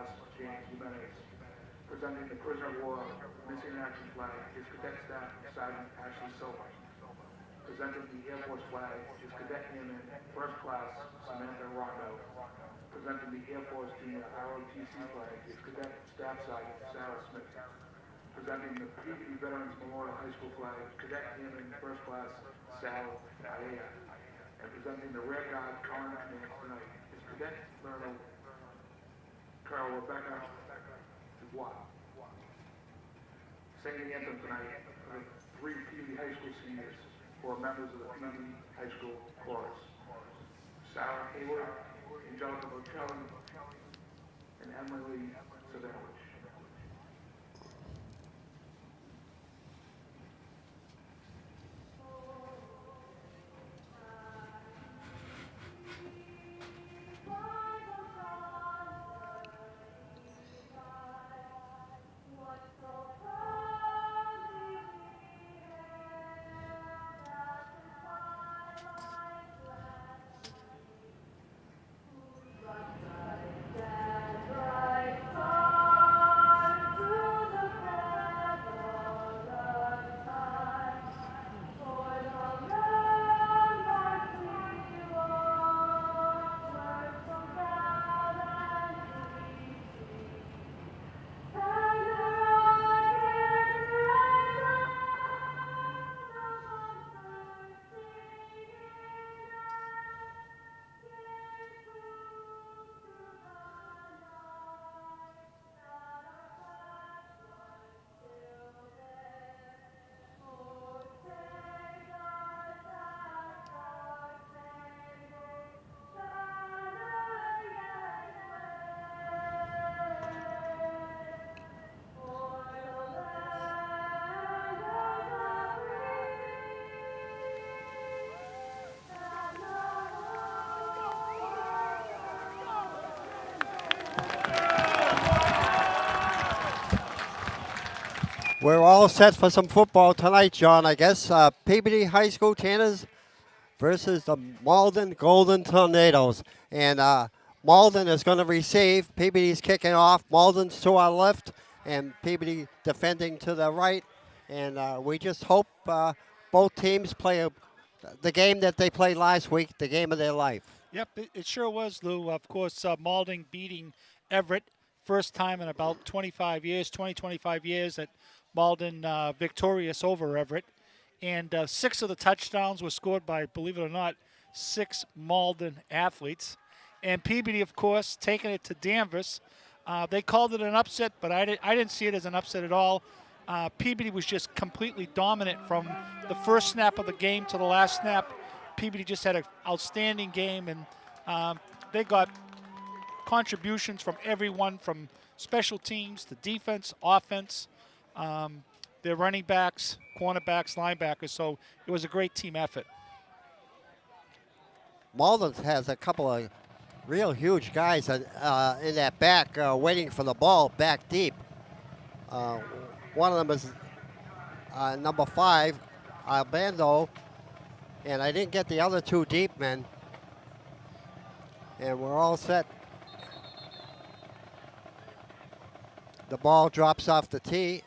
class, James Jimenez. Presenting the Prisoner of War Missing in Action flag is Cadet Staff Sergeant Ashley Silva. Presenting the Air Force flag is Cadet Airman First Class Samantha Rondo. Presenting the Air Force Junior ROTC flag is Cadet Staff Sergeant Sarah Smith. Presenting the PVD Veterans Memorial High School flag, Cadet Airman First Class Sal Alea. And presenting the Rear Guard Column Command tonight is Cadet Colonel Colonel Rebecca Dubois. Singing the anthem tonight are the three PVD High School seniors who are members of the PVD High School Chorus. Sarah Hayward, Angelica Bocelli, and Emily Savage. We're all set for some football tonight, John, I guess. Peabody High School Tanners versus the Malden Golden Tornadoes. And Malden is going to receive. Peabody's kicking off. Malden's to our left, and Peabody defending to the right. And we just hope both teams play the game that they played last week, the game of their life. Yep, it sure was, Lou. Of course, Malden beating Everett. First time in about 25 years that Malden victorious over Everett. And 6 of the touchdowns were scored by, believe it or not, 6 Malden athletes. And Peabody, of course, taking it to Danvers. They called it an upset, but I didn't see it as an upset at all. Peabody was just completely dominant from the first snap of the game to the last snap. Peabody just had an outstanding game, and they got contributions from everyone, from special teams to defense, offense, their running backs, cornerbacks, linebackers. So it was a great team effort. Malden has a couple of real huge guys in that back waiting for the ball back deep. One of them is number 5, Albando, and I didn't get the other 2 deep men. And we're all set. The ball drops off the tee.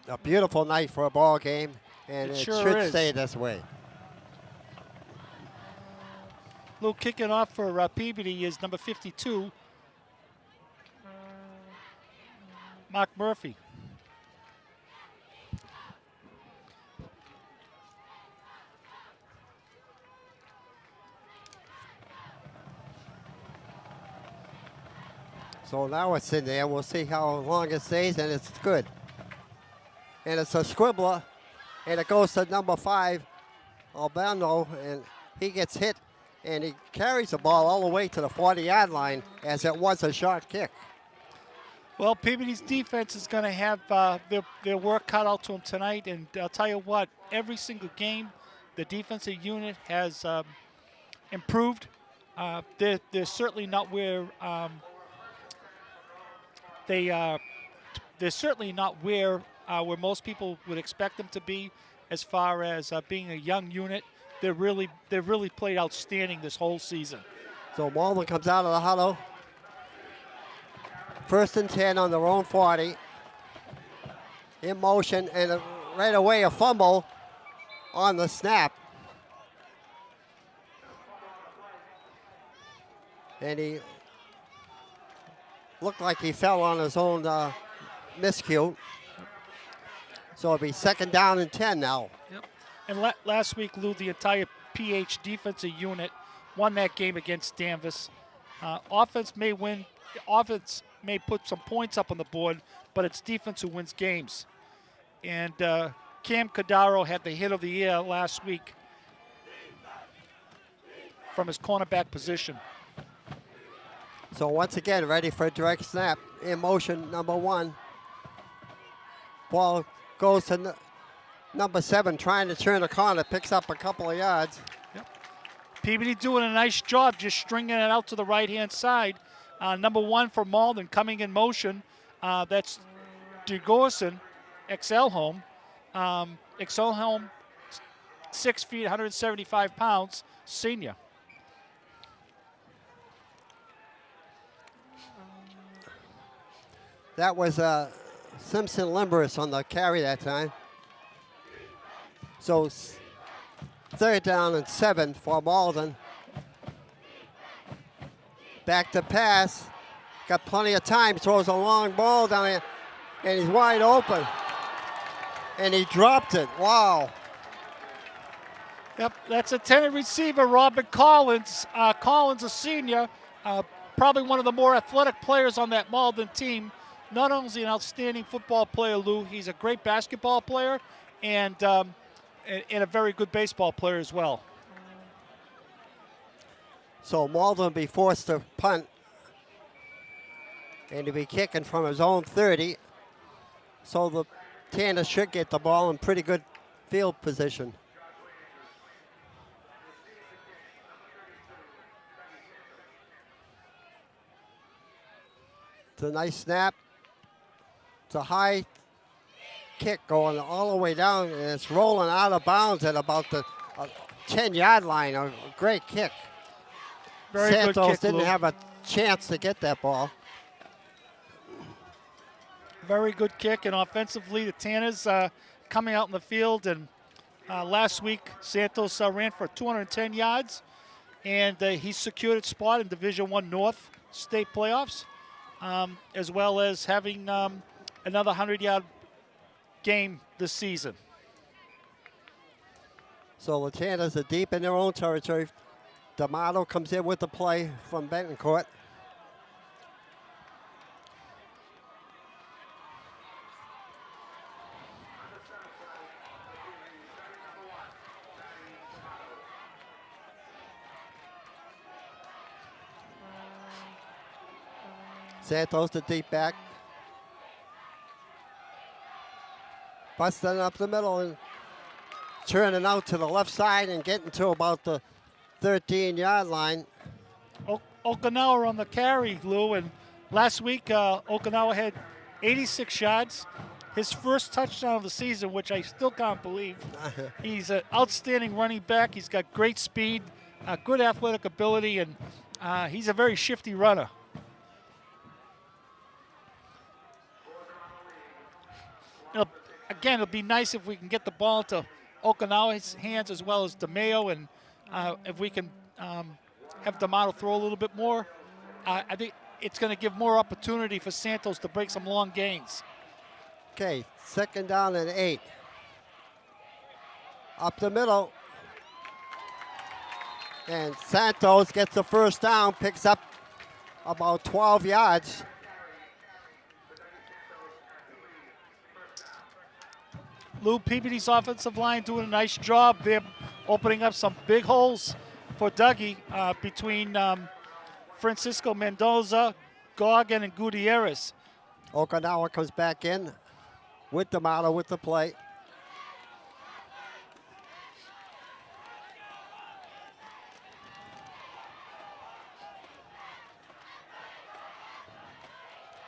A beautiful night for a ball game, and it sure should is. stay this way. Lou, kicking off for Peabody is number 52, Mark Murphy. So now it's in there. We'll see how long it stays, and it's good. And it's a squibbler, and it goes to number 5, Albano, and he gets hit, and he carries the ball all the way to the 40-yard line as it was a short kick. Well, Peabody's defense is going to have their work cut out to them tonight, and I'll tell you what, every single game, the defensive unit has improved. They're certainly not where they're certainly not where most people would expect them to be, as far as being a young unit. They're really played outstanding this whole season. So Malden comes out of the huddle. 1st and 10 on their own 40. In motion, and right away a fumble on the snap. And he looked like he fell on his own miscue. So it'll be 2nd down and 10 now. Yep. And last week, Lou, the entire PH defensive unit won that game against Danvers. Offense may win. Offense may put some points up on the board, but it's defense who wins games. And Cam Cordaro had the hit of the year last week from his cornerback position. So once again, ready for a direct snap. In motion, number 1. Ball goes to number 7, trying to turn the corner, picks up a couple of yards. Yep. Peabody doing a nice job just stringing it out to the right-hand side. Number 1 for Malden coming in motion. That's DeGorson, Excelholm. Excelholm, 6 feet, 175 pounds, senior. That was Simpson Limberis on the carry that time. So 3rd down and 7 for Malden. Back to pass. Got plenty of time. Throws a long ball down there. And he's wide open. And he dropped it. Wow. Yep, that's intended receiver, Robert Collins. Collins, a senior, probably one of the more athletic players on that Malden team. Not only is he an outstanding football player, Lou, he's a great basketball player and a very good baseball player as well. So Malden will be forced to punt. And he'll be kicking from his own 30. So the Tanners should get the ball in pretty good field position. It's a nice snap. It's a high kick going all the way down, and it's rolling out of bounds at about the 10-yard line. A great kick. Very Santos good kick, didn't Lou. have a chance to get that ball. Very good kick, and offensively, the Tanners coming out in the field. And last week, Santos ran for 210 yards, and he secured a spot in Division I North state playoffs, as well as having another 100-yard game this season. So the Tanners are deep in their own territory. D'Amato comes in with the play from Betancourt. Santos the deep back. Busting up the middle and turning out to the left side and getting to about the 13-yard line. Okinawa on the carry, Lou, and last week Okinawa had 86 yards. His first touchdown of the season, which I still can't believe. He's an outstanding running back. He's got great speed, good athletic ability, and he's a very shifty runner. Again, it'll be nice if we can get the ball to Okinawa's hands as well as DeMayo, and if we can have D'Amato throw a little bit more, I think it's going to give more opportunity for Santos to break some long gains. Okay, 2nd down and 8. Up the middle. And Santos gets the 1st down, picks up about 12 yards. Lou, Peabody's offensive line doing a nice job. They're opening up some big holes for Dougie between Francisco Mendoza, Goggin, and Gutierrez. Okinawa comes back in with D'Amato with the play.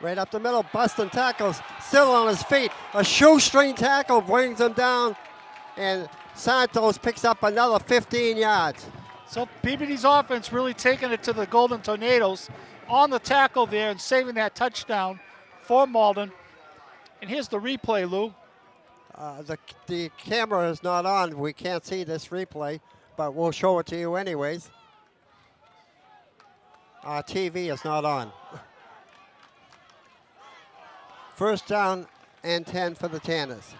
Right up the middle, busting tackles, still on his feet. A shoestring tackle brings him down, and Santos picks up another 15 yards. So Peabody's offense really taking it to the Golden Tornadoes on the tackle there and saving that touchdown for Malden. And here's the replay, Lou. The camera is not on. We can't see this replay, but we'll show it to you anyways. Our TV is not on. First down and 10 for the Tanners.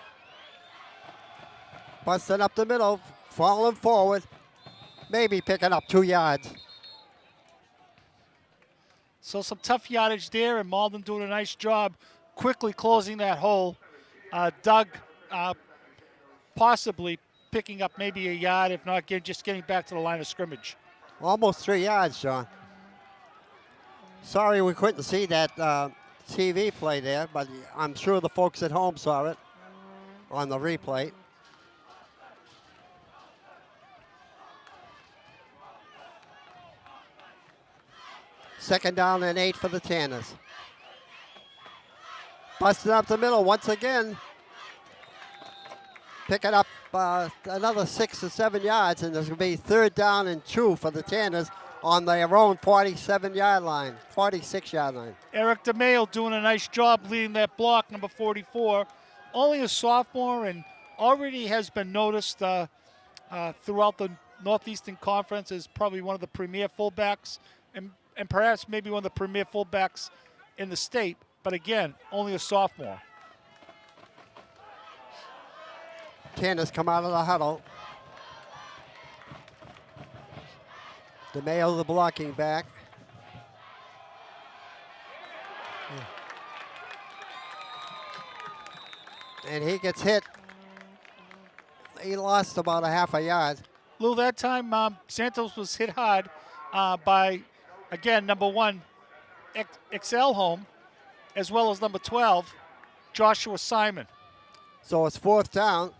Busting up the middle, falling forward, maybe picking up 2 yards. So some tough yardage there, and Malden doing a nice job quickly closing that hole. Doug possibly picking up maybe a yard, if not just getting back to the line of scrimmage. Almost 3 yards, John. Sorry we couldn't see that TV play there, but I'm sure the folks at home saw it on the replay. Second down and 8 for the Tanners. Busted up the middle once again. Picking up another 6 or 7 yards, and there's going to be third down and 2 for the Tanners on their own 46-yard line. Eric DeMayo doing a nice job leading that block, number 44. Only a sophomore and already has been noticed throughout the Northeastern Conference as probably one of the premier fullbacks and perhaps maybe one of the premier fullbacks in the state. But again, only a sophomore. Tanners come out of the huddle. DeMayo, the blocking back. And he gets hit. He lost about a half a yard. Lou, that time Santos was hit hard by, again, number 1, Excel Home, as well as number 12, Joshua Simon. So it's fourth down.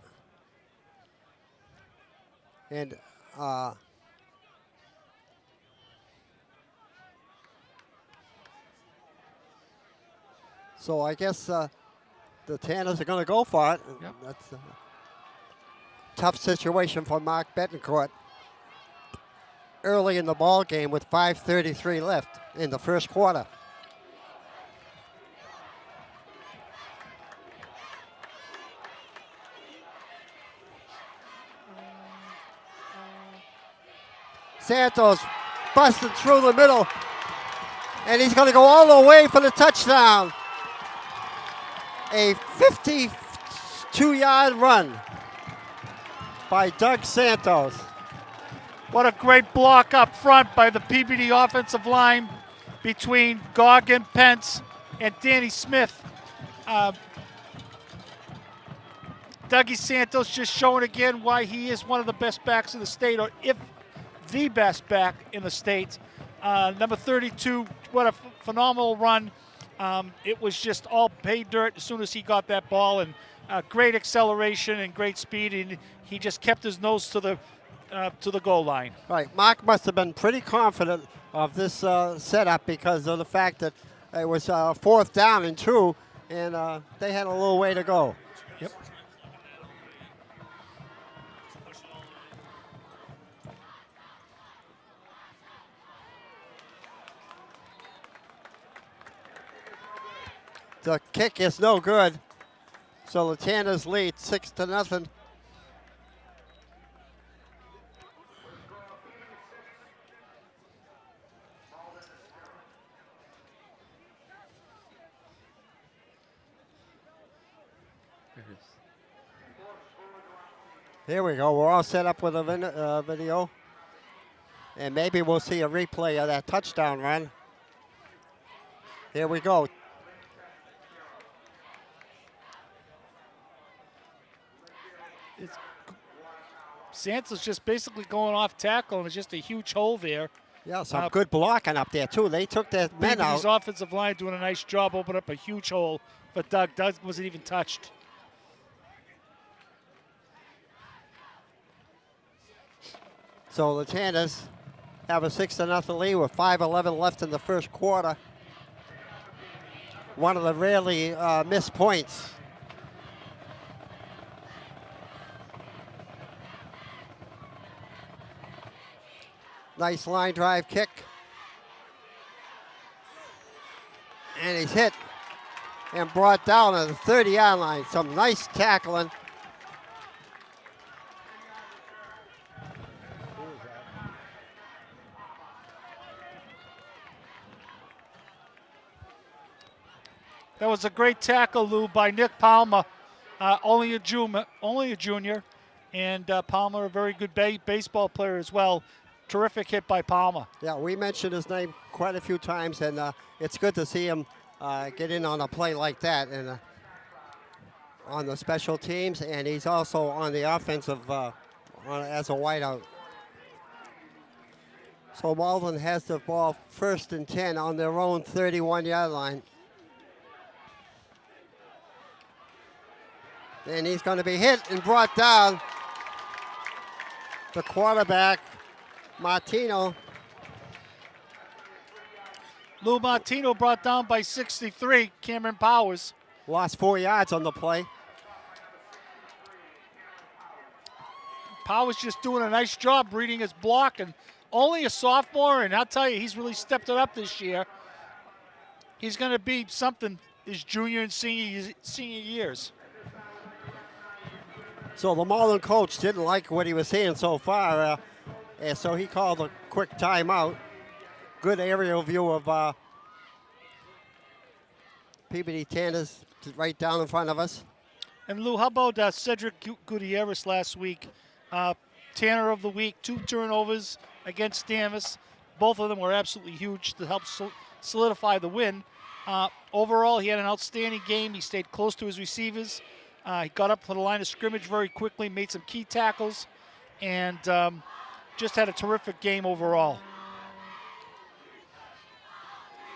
And so I guess the Tanners are going to go for it. Yep. That's a tough situation for Mark Betancourt early in the ball game with 5:33 left in the first quarter. Santos busted through the middle, and he's going to go all the way for the touchdown. A 52-yard run by Doug Santos. What a great block up front by the PBD offensive line between Goggin, Pence, and Danny Smith. Dougie Santos just showing again why he is one of the best backs in the state, or if the best back in the state. Number 32, what a phenomenal run. It was just all pay dirt as soon as he got that ball, and great acceleration and great speed, and he just kept his nose to the goal line. Right, Mark must have been pretty confident of this setup because of the fact that it was fourth down and 2, and they had a little way to go. Yep. The kick is no good, so the Tanners lead 6-0. Here we go. We're all set up with a video, and maybe we'll see a replay of that touchdown run. Here we go. Santos just basically going off tackle, and it's just a huge hole there. Yeah, some good blocking up there, too. They took their men out. His offensive line doing a nice job, opening up a huge hole for Doug. Doug wasn't even touched. So the Tanners have a 6-0 lead with 5:11 left in the first quarter. One of the rarely missed points. Nice line drive kick. And he's hit and brought down at the 30-yard line. Some nice tackling. That was a great tackle, Lou, by Nick Palmer, only a junior, and Palmer, a very good baseball player as well. Terrific hit by Palmer. Yeah, we mentioned his name quite a few times, and it's good to see him get in on a play like that, and on the special teams, and he's also on the offensive as a wideout. So Malden has the ball 1st and 10 on their own 31-yard line. And he's going to be hit and brought down. The quarterback, Martino. Lou Martino brought down by 63, Cameron Powers. Lost 4 yards on the play. Powers just doing a nice job reading his block, and only a sophomore, and I'll tell you, he's really stepped it up this year. He's going to be something his junior and senior years. So the Malden coach didn't like what he was seeing so far, and so he called a quick timeout. Good aerial view of Peabody Tanners right down in front of us. And Lou, how about Cedric Gutierrez last week? Tanner of the week, 2 turnovers against Davis. Both of them were absolutely huge to help solidify the win. Overall, he had an outstanding game. He stayed close to his receivers. He got up to the line of scrimmage very quickly, made some key tackles, and just had a terrific game overall.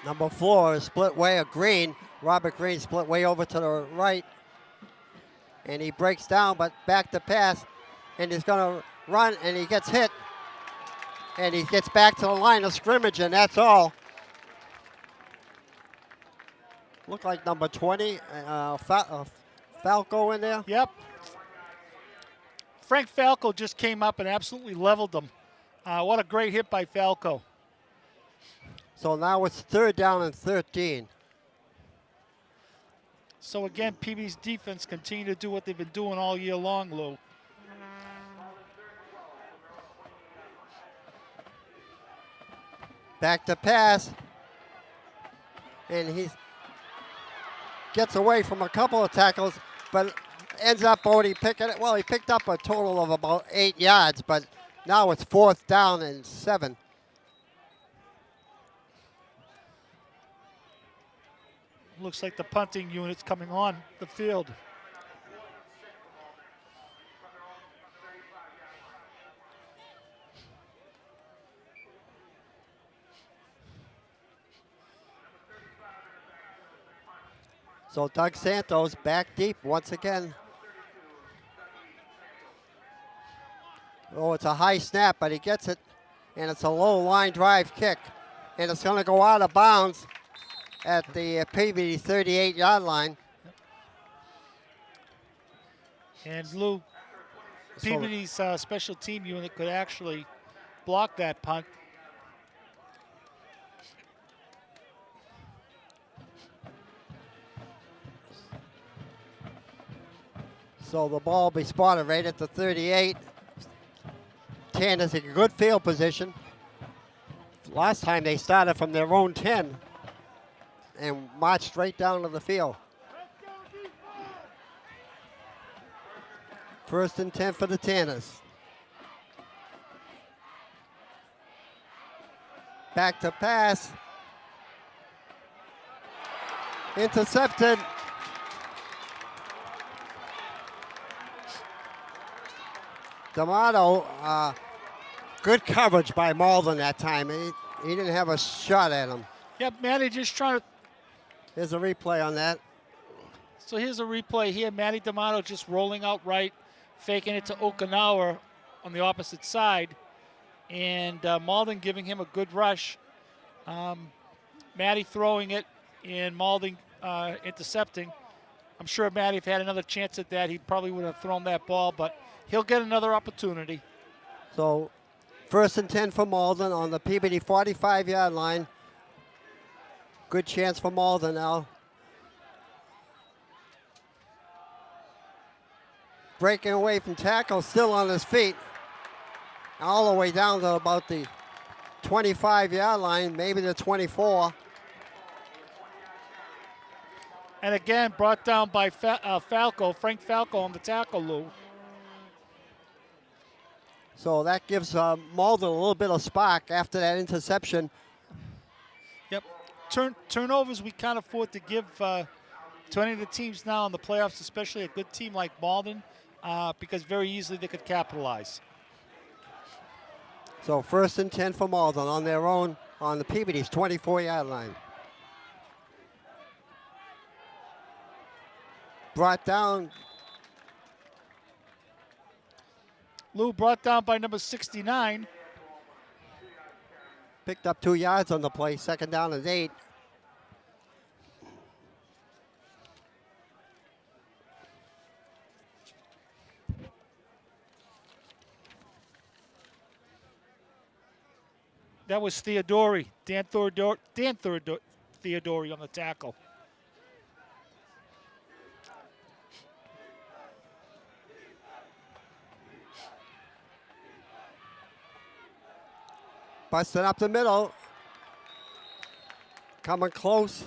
Number 4 is split way of Green. Robert Green split way over to the right. And he breaks down, but back to pass. And he's going to run, and he gets hit. And he gets back to the line of scrimmage, and that's all. Look like number 20, Falco in there. Yep. Frank Falco just came up and absolutely leveled them. What a great hit by Falco. So now it's 3rd down and 13. So again, PB's defense continue to do what they've been doing all year long, Lou. Back to pass. And he gets away from a couple of tackles, but ends up only picking it. Well, he picked up a total of about 8 yards, but now it's 4th down and 7. Looks like the punting unit's coming on the field. So Doug Santos back deep once again. Oh, it's a high snap, but he gets it. And it's a low line drive kick. And it's going to go out of bounds at the Peabody 38-yard line. And Lou, Peabody's special team unit could actually block that punt. So the ball will be spotted right at the 38. Tanner's in good field position. Last time they started from their own 10 and marched right down to the field. 1st and 10 for the Tanners. Back to pass. Intercepted. D'Amato, good coverage by Malden that time. He didn't have a shot at him. Yep, Matty just trying to. Here's a replay on that. So here's a replay here. Matty D'Amato just rolling out right, faking it to Okinawa on the opposite side. And Malden giving him a good rush. Matty throwing it and Malden intercepting. I'm sure Matty, if he had another chance at that, he probably would have thrown that ball, but he'll get another opportunity. So First and 10 for Malden on the Peabody 45-yard line. Good chance for Malden now. Breaking away from tackle, still on his feet. All the way down to about the 25-yard line, maybe the 24. And again, brought down by Falco, Frank Falco on the tackle, Lou. So that gives Malden a little bit of spark after that interception. Yep. Turnovers we can't afford to give to any of the teams now in the playoffs, especially a good team like Malden, because very easily they could capitalize. So first and 10 for Malden on their own on the Peabody's 24-yard line. Brought down. Lou brought down by number 69. Picked up 2 yards on the play, second down and 8. That was Theodori, Dan Theodori on the tackle. Busting up the middle. Coming close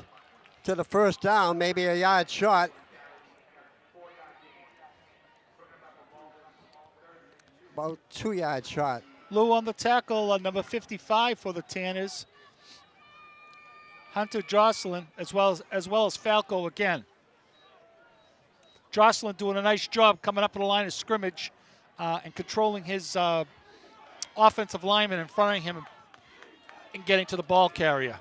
to the first down, maybe a yard short. About 2 yards short. Lou on the tackle, number 55 for the Tanners. Hunter Jocelyn, as well as Falco again. Jocelyn doing a nice job coming up to the line of scrimmage and controlling his offensive lineman in front of him and getting to the ball carrier.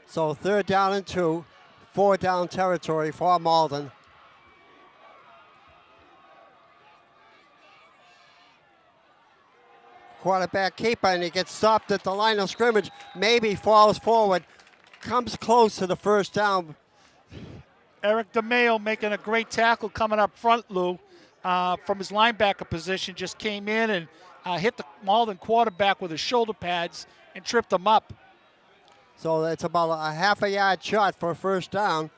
So third down and 2, 4 down territory for Malden. Quarterback keeper, and he gets stopped at the line of scrimmage. Maybe falls forward, comes close to the first down. Eric DeMeo making a great tackle coming up front, Lou, from his linebacker position. Just came in and hit the Malden quarterback with his shoulder pads and tripped him up. So it's about a half a yard shot for a first down.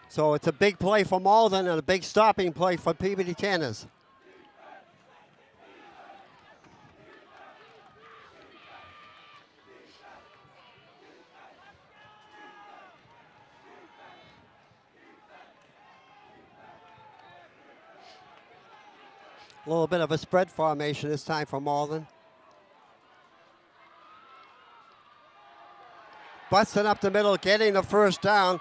So it's a big play for Malden and a big stopping play for Peabody Tanners. A little bit of a spread formation this time for Malden. Busting up the middle, getting the first down,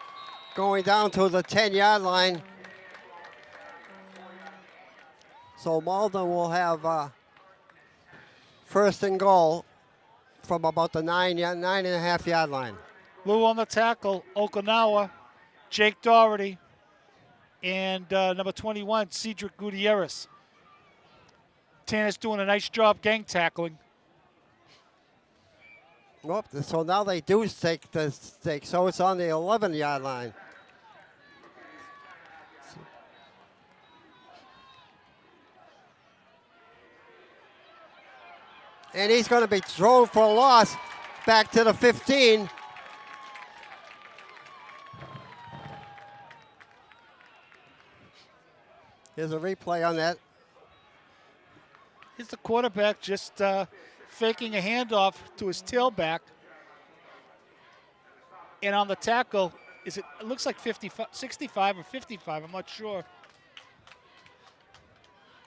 going down to the 10-yard line. So Malden will have first and goal from about the 9.5 yard line. Lou on the tackle, Okinawa, Jake Doherty, and number 21, Cedric Gutierrez. Tanner's doing a nice job gang tackling. Nope, so now they do take the stake, so it's on the 11-yard line. And he's going to be thrown for a loss back to the 15. Here's a replay on that. Here's the quarterback just faking a handoff to his tailback. And on the tackle, it looks like 65 or 55, I'm not sure.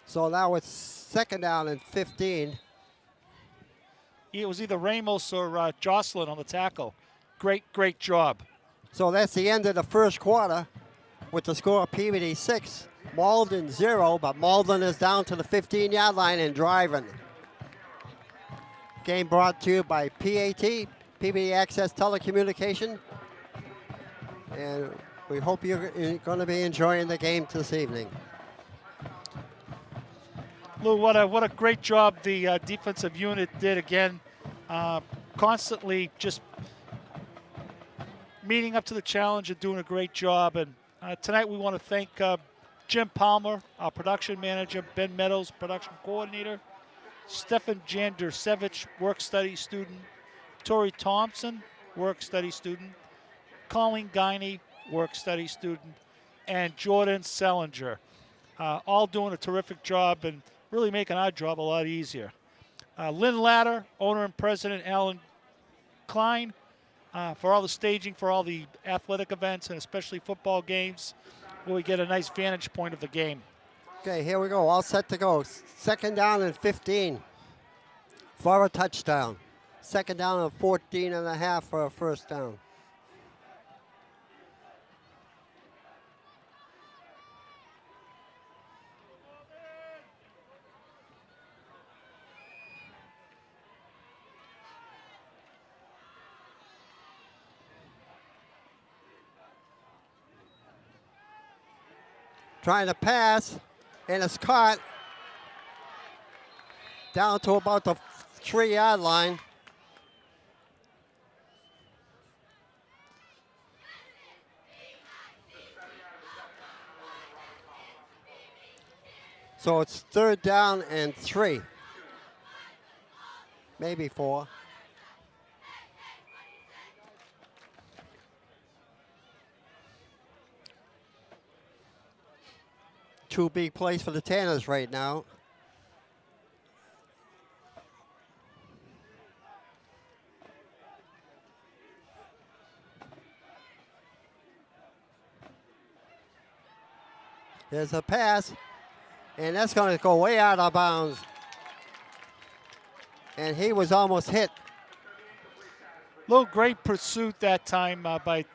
So now it's second down and 15. It was either Ramos or Jocelyn on the tackle. Great job. So that's the end of the first quarter with the score of Peabody 6, Malden 0, but Malden is down to the 15-yard line and driving. Game brought to you by PAT, PVMHS Telecommunication. And we hope you're going to be enjoying the game this evening. Lou, what a great job the defensive unit did again. Constantly just meeting up to the challenge and doing a great job. And tonight we want to thank Jim Palmer, our production manager, Ben Meadows, production coordinator, Stefan Jandersevich, work-study student. Tori Thompson, work-study student. Colleen Guiney, work-study student. And Jordan Selinger. All doing a terrific job and really making our job a lot easier. Lynn Latter, owner and president, Alan Klein, for all the staging, for all the athletic events, and especially football games, where we get a nice vantage point of the game. Okay, here we go. All set to go. Second down and 15 for a touchdown. Second down and 14 and a half for a first down. Trying to pass, and it's caught down to about the 3-yard line. So it's third down and 3, maybe 4. Two big plays for the Tanners right now. There's a pass, and that's going to go way out of bounds. And he was almost hit. Little great pursuit that time by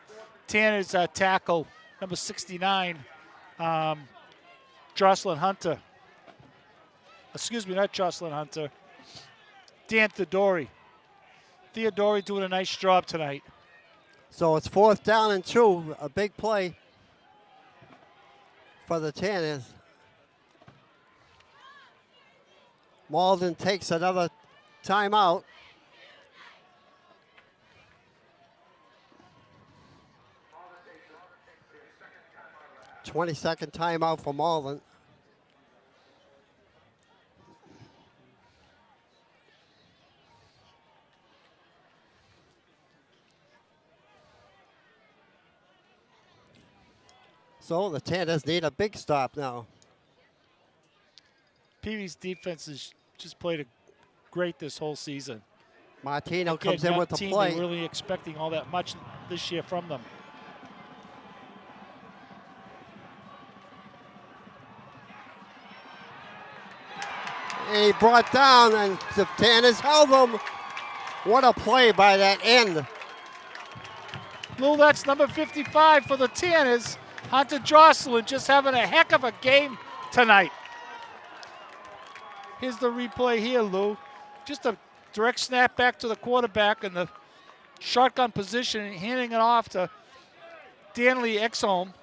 Tanner's tackle, number 69. Jocelyn Hunter. Excuse me, not Jocelyn Hunter. Dan Theodori. Theodori doing a nice job tonight. So it's fourth down and 2, a big play for the Tanners. Malden takes another timeout. Twenty-second timeout for Malden. So the Tanners need a big stop now. PV's defense has just played great this whole season. Martino Again, comes in young with the team, play. They're really expecting all that much this year from them. And he brought down, and the Tanners held him. What a play by that end. Lou, that's number 55 for the Tanners. Hunter Jocelyn just having a heck of a game tonight. Here's the replay here, Lou. Just a direct snap back to the quarterback in the shotgun position and handing it off to Danley Exholm.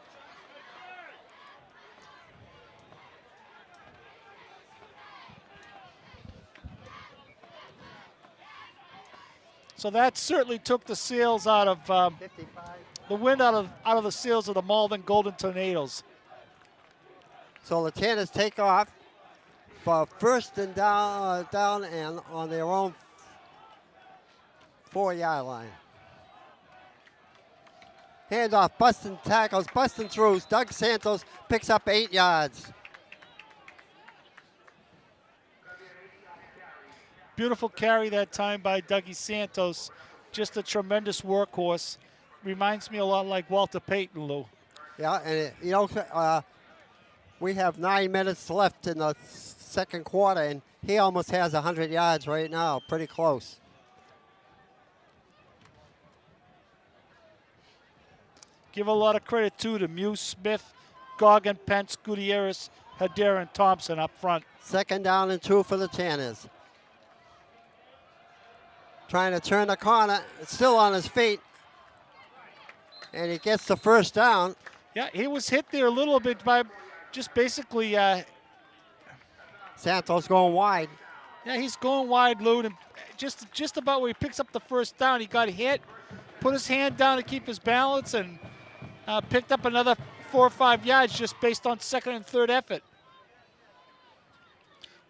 So that certainly took the sails out of 55. the wind out of the sails of the Malden Golden Tornadoes. So the Tanners take off for first and down and on their own 4-yard line. Handoff, busting tackles, busting throughs. Doug Santos picks up 8 yards. Beautiful carry that time by Dougie Santos. Just a tremendous workhorse. Reminds me a lot like Walter Payton, Lou. Yeah, and we have 9 minutes left in the second quarter, and he almost has 100 yards right now. Pretty close. Give a lot of credit, too, to Muse, Smith, Goggin, Pence, Gutierrez, Hedera, and Thompson up front. Second down and 2 for the Tanners. Trying to turn the corner, still on his feet. And he gets the first down. Yeah, he was hit there a little bit by just basically, Santos going wide. yeah, he's going wide, Lou, and just about where he picks up the first down, he got hit, put his hand down to keep his balance, and picked up another 4 or 5 yards just based on second and third effort.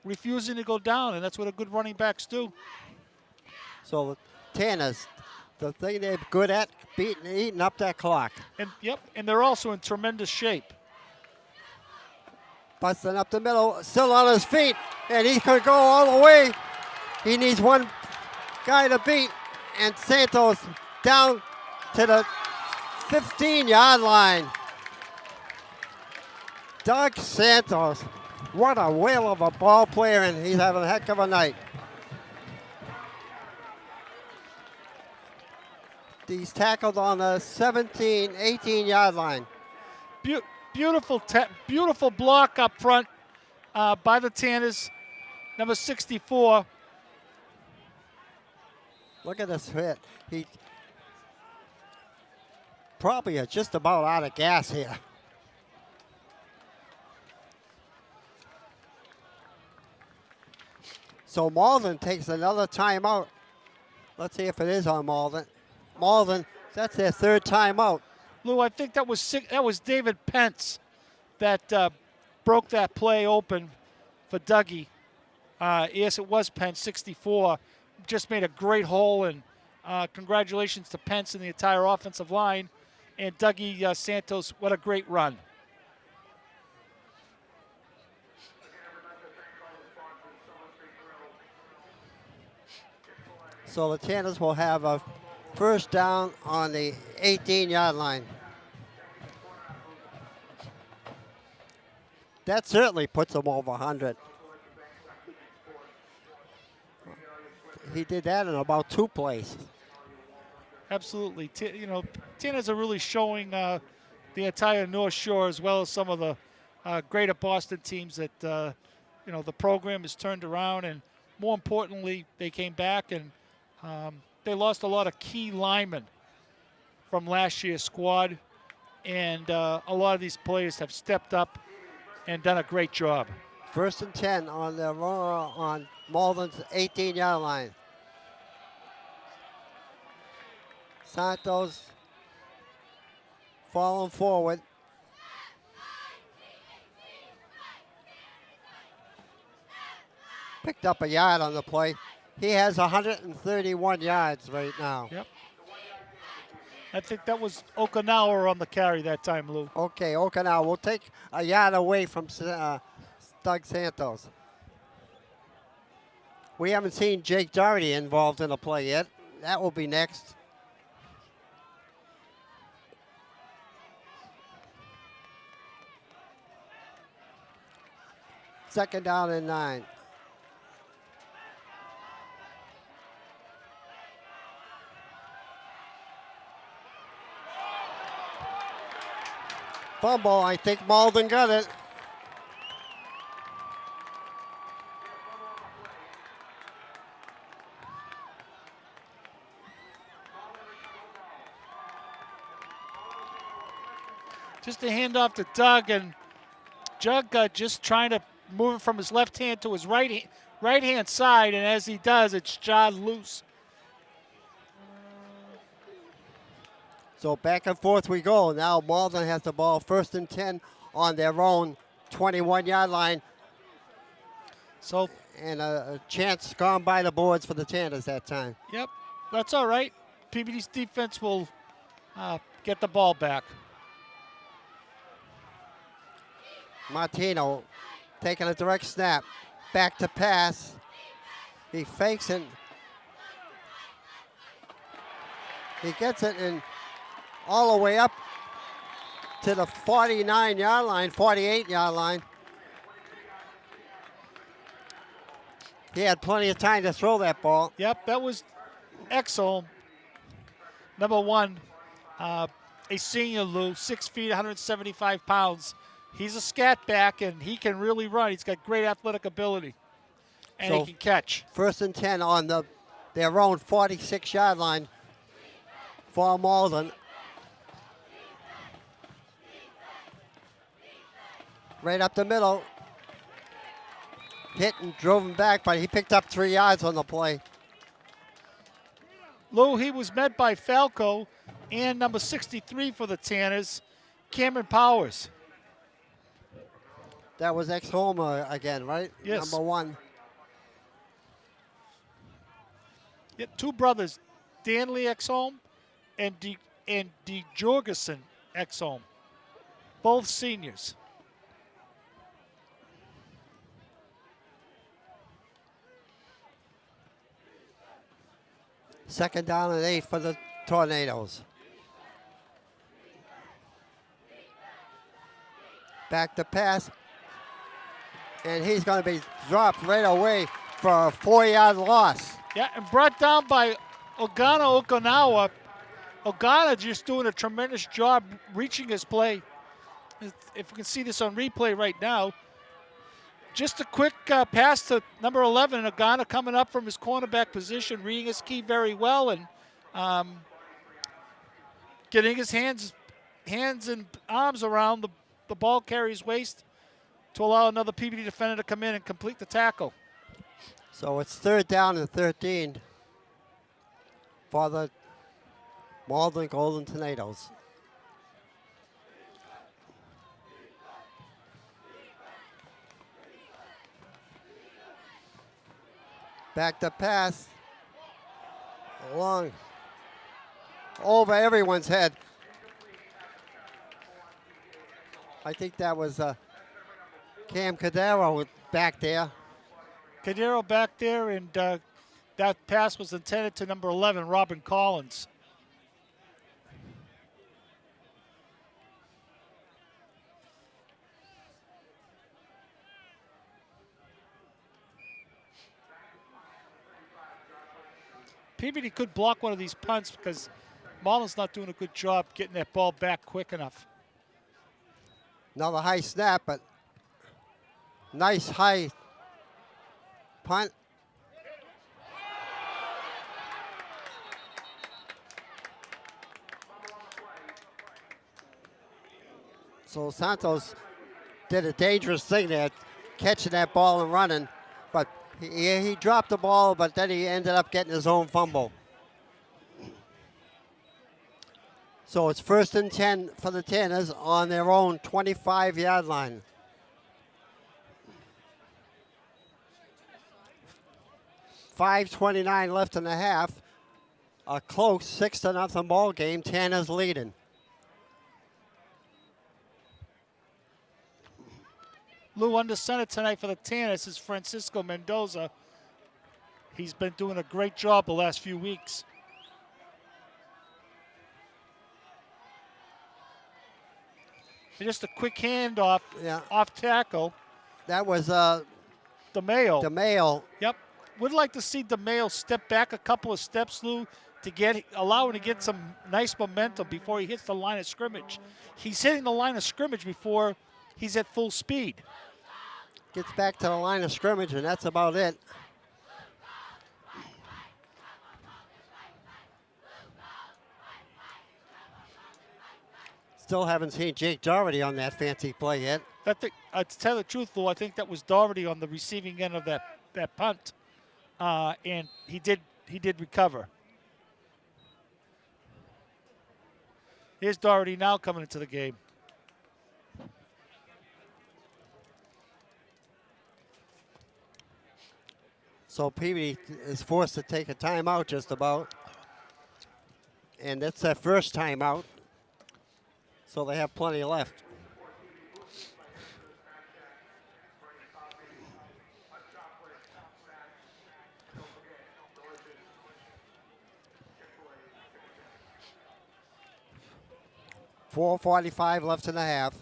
refusing to go down, and that's what a good running backs do. So Tanners, the thing they're good at, eating up that clock. And yep, and they're also in tremendous shape. Busting up the middle, still on his feet, and he could go all the way. He needs one guy to beat, and Santos down to the 15-yard line. Doug Santos, what a whale of a ball player, and he's having a heck of a night. He's tackled on the 17, 18-yard line. Beautiful block up front by the Tanners, number 64. Look at this hit. He probably is just about out of gas here. So Malden takes another timeout. Let's see if it is on Malden. Malden, that's their third timeout. Lou, I think that was David Pence that broke that play open for Dougie. Yes, it was Pence, 64. Just made a great hole, and congratulations to Pence and the entire offensive line. And Dougie Santos, what a great run. So the Tanners will have a first down on the 18-yard line. That certainly puts them over 100. He did that in about 2 plays. Absolutely. Tanners are really showing the entire North Shore, as well as some of the greater Boston teams, that the program has turned around, and more importantly, they came back and they lost a lot of key linemen from last year's squad, and a lot of these players have stepped up and done a great job. First and 10 on Malden's 18-yard line. Santos falling forward. Picked up a yard on the play. He has 131 yards right now. Yep. I think that was Okinawa on the carry that time, Lou. Okay, Okinawa will take a yard away from Doug Santos. We haven't seen Jake Doherty involved in the play yet. That will be next. Second down and 9. Fumble, I think Malden got it. Just a handoff to Doug, and Jug just trying to move it from his left hand to his right hand side, and as he does, it's jawed loose. So back and forth we go. Now Malden has the ball first and 10 on their own 21-yard line. So, and a chance gone by the boards for the Tanners that time. Yep, that's all right. PBD's defense will get the ball back. Martino taking a direct snap. Back to pass. He fakes it. He gets it in all the way up to the 49-yard line, 48-yard line. He had plenty of time to throw that ball. Yep, that was Exel, number 1, a senior, Lou, 6 feet, 175 pounds. He's a scat back, and he can really run. He's got great athletic ability, and So he can catch. First and 10 on their own 46-yard line for Malden. Right up the middle. Hit and drove him back, but he picked up 3 yards on the play. Lou, he was met by Falco and number 63 for the Tanners, Cameron Powers. That was ex-Homer again, right? Yes. Number 1. Yeah, 2 brothers, Danley Exholm and D. Jorgensen Exholm, both seniors. Second down and 8 for the Tornadoes. Back to pass. And he's going to be dropped right away for a 4-yard loss. Yeah, and brought down by Ogana Okinawa. Ogana just doing a tremendous job reaching his play. If we can see this on replay right now, just a quick pass to number 11, Ogana coming up from his cornerback position, reading his key very well and getting his hands and arms around the ball carrier's waist to allow another PBD defender to come in and complete the tackle. So it's 3rd down and 13 for the Malden Golden Tornadoes. Back to pass. Long. Over everyone's head. I think that was Cam Cadero back there. Cadero back there, and that pass was intended to number 11, Robin Collins. PBD could block one of these punts because Malden's not doing a good job getting that ball back quick enough. Another high snap, but nice high punt. So Santos did a dangerous thing there, catching that ball and running, but he dropped the ball, but then he ended up getting his own fumble. So it's 1st and 10 for the Tanners on their own 25-yard line. .5:29 left in the half. A close 6-0 ball game. Tanners leading. Lou, under center tonight for the Tanners is Francisco Mendoza. He's been doing a great job the last few weeks. And just a quick handoff, off tackle. That was DeMayo. DeMayo. Yep. Would like to see DeMayo step back a couple of steps, Lou, to allow him to get some nice momentum before he hits the line of scrimmage. He's hitting the line of scrimmage before he's at full speed. Gets back to the line of scrimmage, and that's about it. Still haven't seen Jake Doherty on that fancy play yet. To tell the truth, Lou, I think that was Doherty on the receiving end of that punt, and he did recover. Here's Doherty now coming into the game. So PV is forced to take a timeout just about. And that's their first timeout. So they have plenty left. .445 left in the half.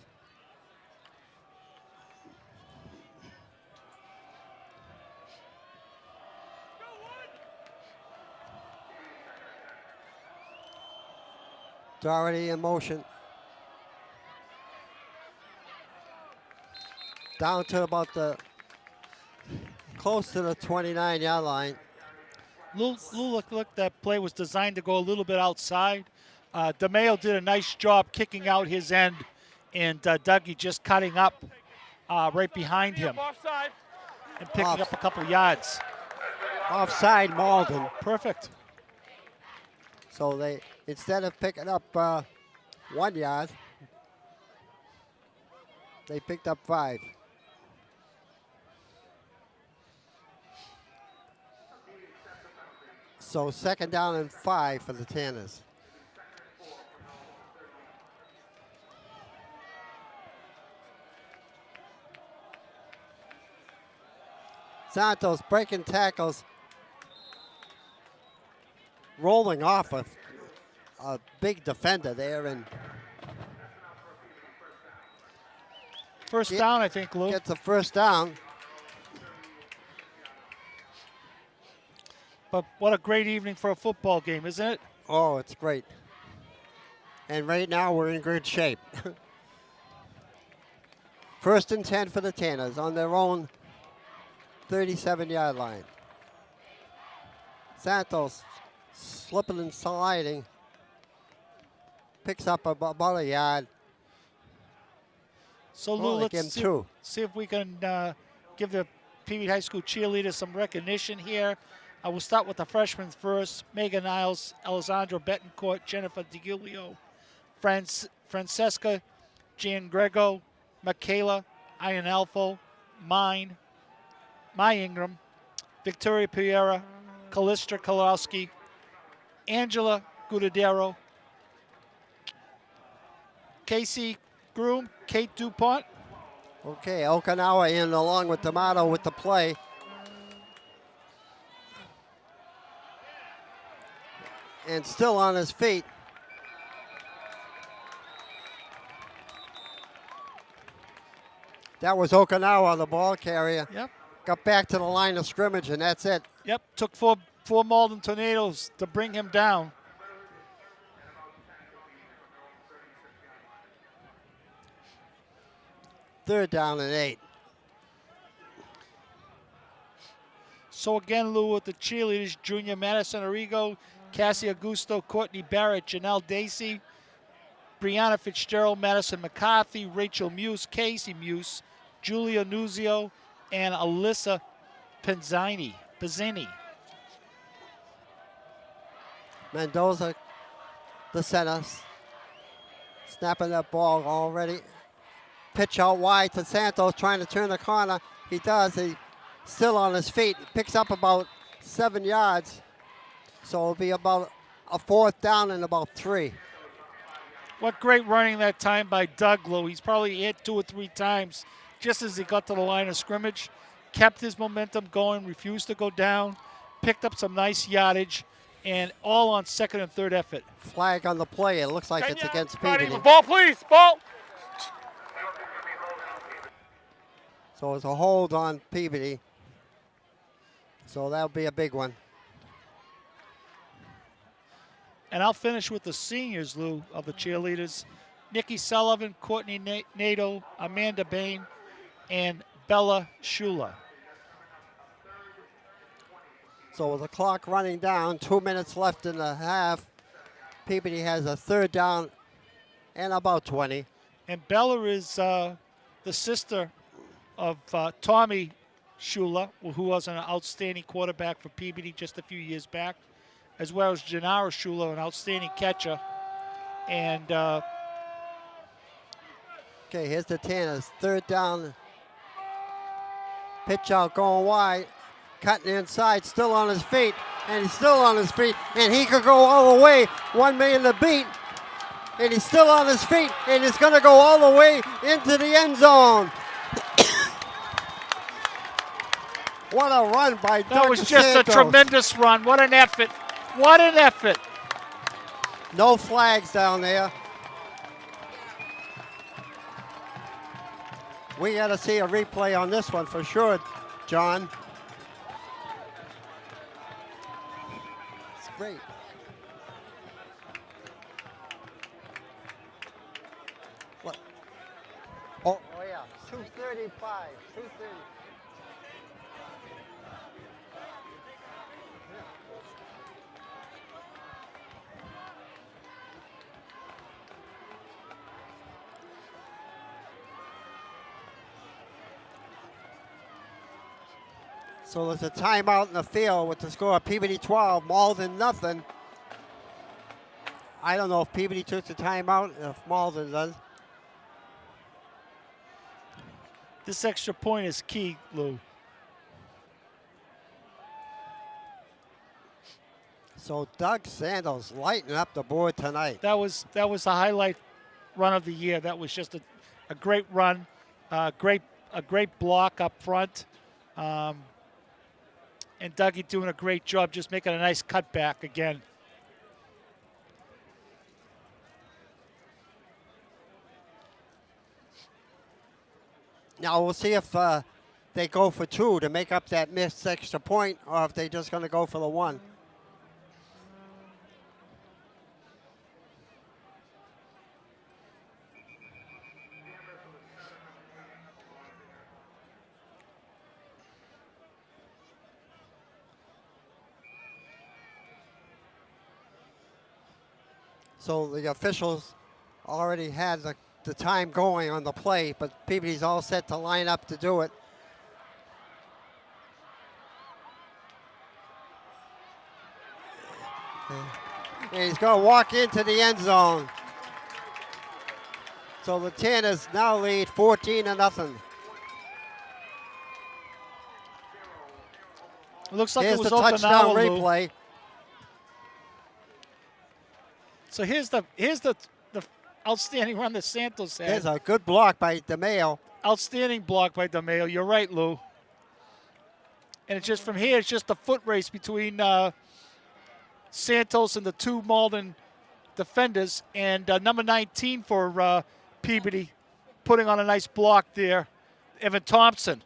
Doherty in motion. Down to about close to the 29-yard line. Look, that play was designed to go a little bit outside. DeMayo did a nice job kicking out his end, and Dougie just cutting up right behind him and picking up a couple yards. Offside Malden. Perfect. So they, instead of picking up 1 yard, they picked up 5. So 2nd down and 5 for the Tanners. Santos breaking tackles, rolling off a big defender there, and First down, I think, Lou. gets a 1st down. But what a great evening for a football game, isn't it? Oh, it's great. And right now we're in good shape. 1st and 10 for the Tanners on their own 37-yard line. Santos slipping and sliding. Picks up about a yard. So, Lou, Only give him let's 2. see if we can give the PV High School cheerleaders some recognition here. I will start with the freshmen first. Megan Niles, Alessandro Betancourt, Jennifer DiGiulio, Francesca Giangrego, Michaela Ianalfo, Mai Ingram, Victoria Piera, Callista Kolowski, Angela Gudadero, Casey Groom, Kate DuPont. Okay, Okinawa in along with D'Amato with the play. And still on his feet. That was Okinawa, the ball carrier. Yep. Got back to the line of scrimmage, and that's it. Yep. Took four Malden Tornadoes to bring him down. Third down and 8. So again, Lou, with the cheerleaders, Junior Madison Arrigo, Cassie Augusto, Courtney Barrett, Janelle Dacey, Brianna Fitzgerald, Madison McCarthy, Rachel Muse, Casey Muse, Julia Nuzio, and Alyssa Pizzini. Mendoza, the center, snapping that ball already. Pitch out wide to Santos, trying to turn the corner. He does. He's still on his feet. Picks up about 7 yards. So it'll be about a 4th down and about 3. What great running that time by Doug, Lou. He's probably hit 2 or 3 times just as he got to the line of scrimmage. Kept his momentum going, refused to go down, picked up some nice yardage, and all on 2nd and 3rd effort. Flag on the play. It looks like it's against Peabody. Ball, please. Ball. So it's a hold on Peabody. So that'll be a big one. And I'll finish with the seniors, Lou, of the cheerleaders. Nikki Sullivan, Courtney Nato, Amanda Bain, and Bella Shula. So with the clock running down, 2 minutes left in the half, Peabody has a 3rd down and about 20. And Bella is the sister of Tommy Shula, who was an outstanding quarterback for Peabody just a few years back, as well as Janara Shula, an outstanding catcher. And okay, here's the Tanners. 3rd down. Pitch out going wide. Cutting inside, still on his feet. And he's still on his feet. And he could go all the way. 1 million to beat. And he's still on his feet. And he's going to go all the way into the end zone. What a run by Doug that was just Santos. a tremendous run. What an effort. What an effort. No flags down there. We got to see a replay on this one for sure, John. It's great. What? Oh yeah, 2:35, 2:30. So there's a timeout in the field with the score of Peabody 12, Malden nothing. I don't know if Peabody took the timeout, if Malden does. This extra point is key, Lou. So Doug Santos lighting up the board tonight. That was the highlight run of the year. That was just a great run, a great block up front, and Dougie doing a great job, just making a nice cutback again. Now we'll see if they go for 2 to make up that missed extra point, or if they're just going to go for the 1. So the officials already had the time going on the play, but Peabody's all set to line up to do it. And he's going to walk into the end zone. So the Tanners now lead 14-0. It looks like Here's it was the open touchdown now, Lou. replay. So here's the outstanding run that Santos had. There's a good block by DeMeo. Outstanding block by DeMeo. You're right, Lou. And it's just from here, it's just a foot race between Santos and the 2 Malden defenders. And number 19 for Peabody putting on a nice block there, Evan Thompson.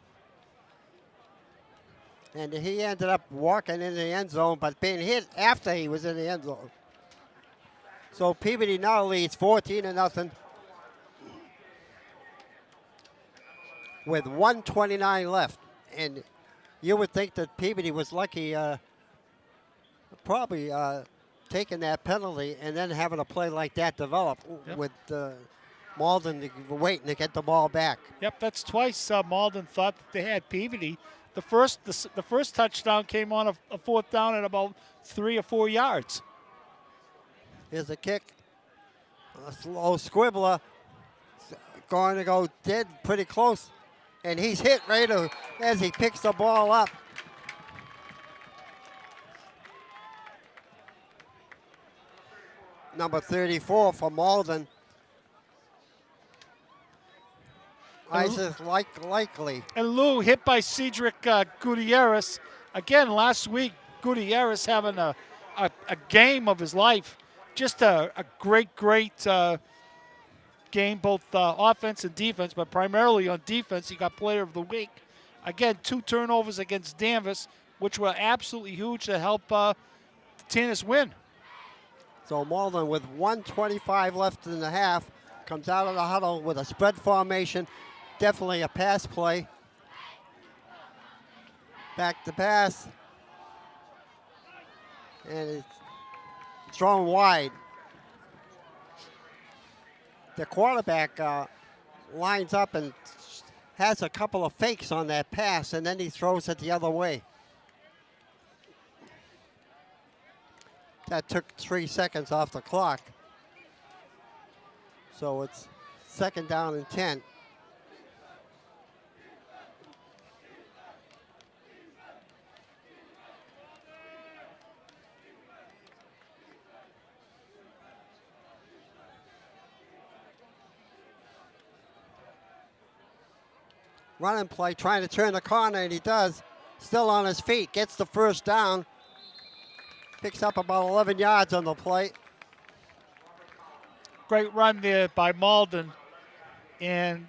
And he ended up walking in the end zone, but being hit after he was in the end zone. So Peabody now leads 14-0 with 1:29 left. And you would think that Peabody was lucky probably taking that penalty and then having a play like that develop. Yep. With Malden waiting to get the ball back. Yep, that's twice Malden thought that they had Peabody. The first touchdown came on a 4th down at about 3 or 4 yards. Here's a kick. A slow squibbler. Going to go dead pretty close. And he's hit right as he picks the ball up. Number 34 for Malden. Isis likely. And Lou hit by Cedric Gutierrez. Again, last week, Gutierrez having a game of his life. Just a great game, both offense and defense, but primarily on defense, he got player of the week. Again, 2 turnovers against Danvers, which were absolutely huge to help the Tanners win. So Malden with 1:25 left in the half comes out of the huddle with a spread formation. Definitely a pass play. Back to pass. And it's thrown wide. The quarterback lines up and has a couple of fakes on that pass, and then he throws it the other way. That took 3 seconds off the clock. So it's 2nd down and 10. Running play, trying to turn the corner, and he does. Still on his feet, gets the 1st down. Picks up about 11 yards on the play. Great run there by Malden. And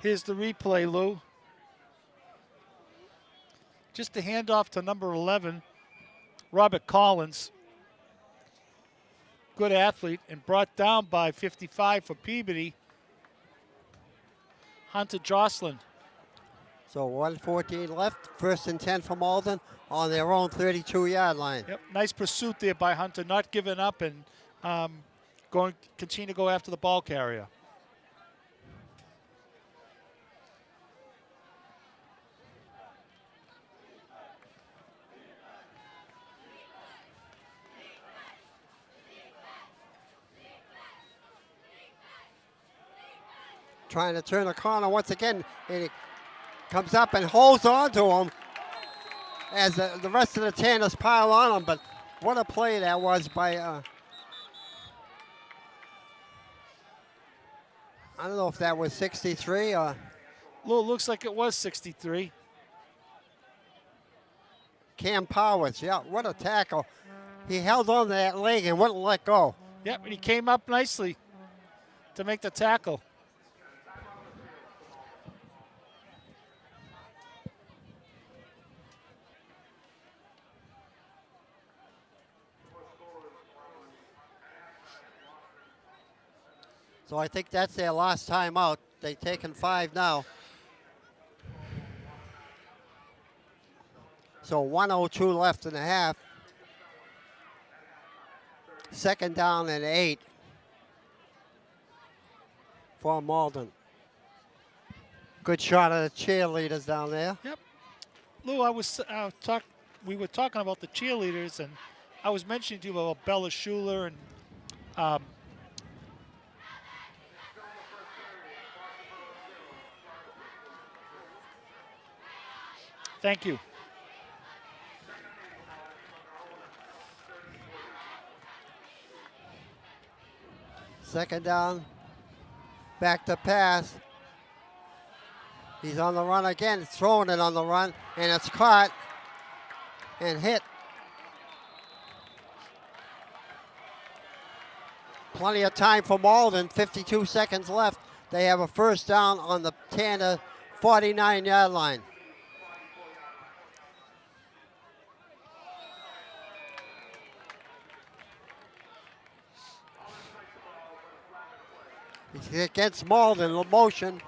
here's the replay, Lou. Just a handoff to number 11, Robert Collins. Good athlete, and brought down by 55 for Peabody, Hunter Jocelyn. So 1:14 left, 1st and 10 for Malden on their own 32-yard line. Yep, nice pursuit there by Hunter, not giving up and continue to go after the ball carrier. Trying to turn the corner once again, and he comes up and holds on to him. as the rest of the Tanners pile on him. But what a play that was by, I don't know if that was 63 or Lou, it looks like it was 63. Cam Powers. Yeah, what a tackle. He held on to that leg and wouldn't let go. Yep, and he came up nicely to make the tackle. So I think that's their last time out. They've taken 5 now. So 1:02 left in the half. Second down and 8 for Malden. Good shot of the cheerleaders down there. Yep. Lou, we were talking about the cheerleaders, and I was mentioning to you about Bella Schuler and thank you. Second down, back to pass. He's on the run again, throwing it on the run, and it's caught and hit. Plenty of time for Malden, 52 seconds left. They have a first down on the Tanner 49-yard line. He's against Malden, motion.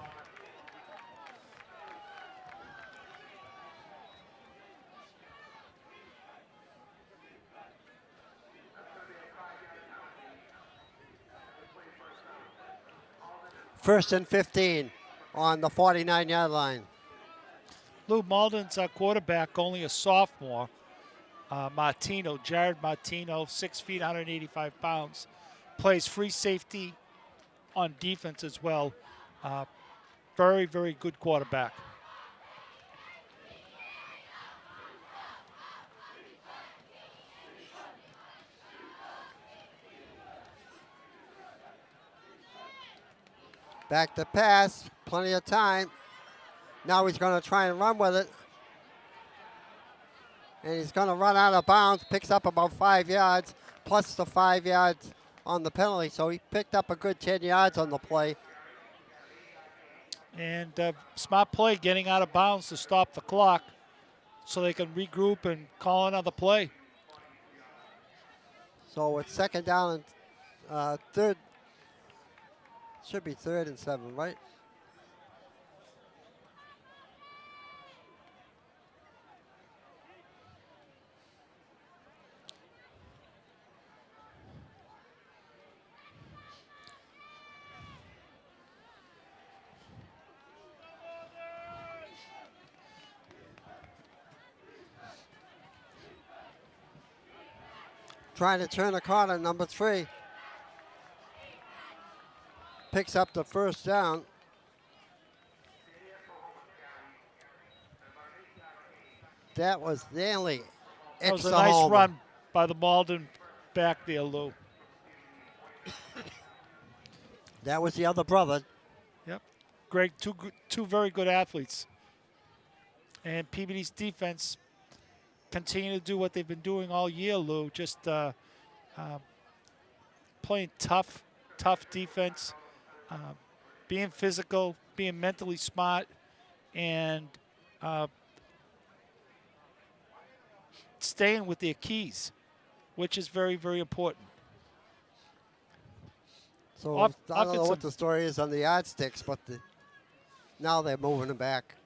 First and 15 on the 49-yard line. Lou, Malden's quarterback, only a sophomore, Jared Martino, 6 feet, 185 pounds, plays free safety on defense as well. Very, very good quarterback. Back to pass, plenty of time. Now he's going to try and run with it. And he's going to run out of bounds, picks up about 5 yards, plus the 5 yards on the penalty. So he picked up a good 10 yards on the play. And smart play, getting out of bounds to stop the clock so they can regroup and call another play. So it's second down and third. Should be 3rd and 7, right? Trying to turn a corner, number 3. Picks up the first down. That was nearly That was a extra nice homer. run by the Malden back there, Lou. That was the other brother. Yep. Greg, two very good athletes. And PBD's defense continue to do what they've been doing all year, Lou. Just playing tough defense, being physical, being mentally smart, and staying with their keys, which is very, very important. So I don't know what the story is on the yardsticks, but now they're moving it back.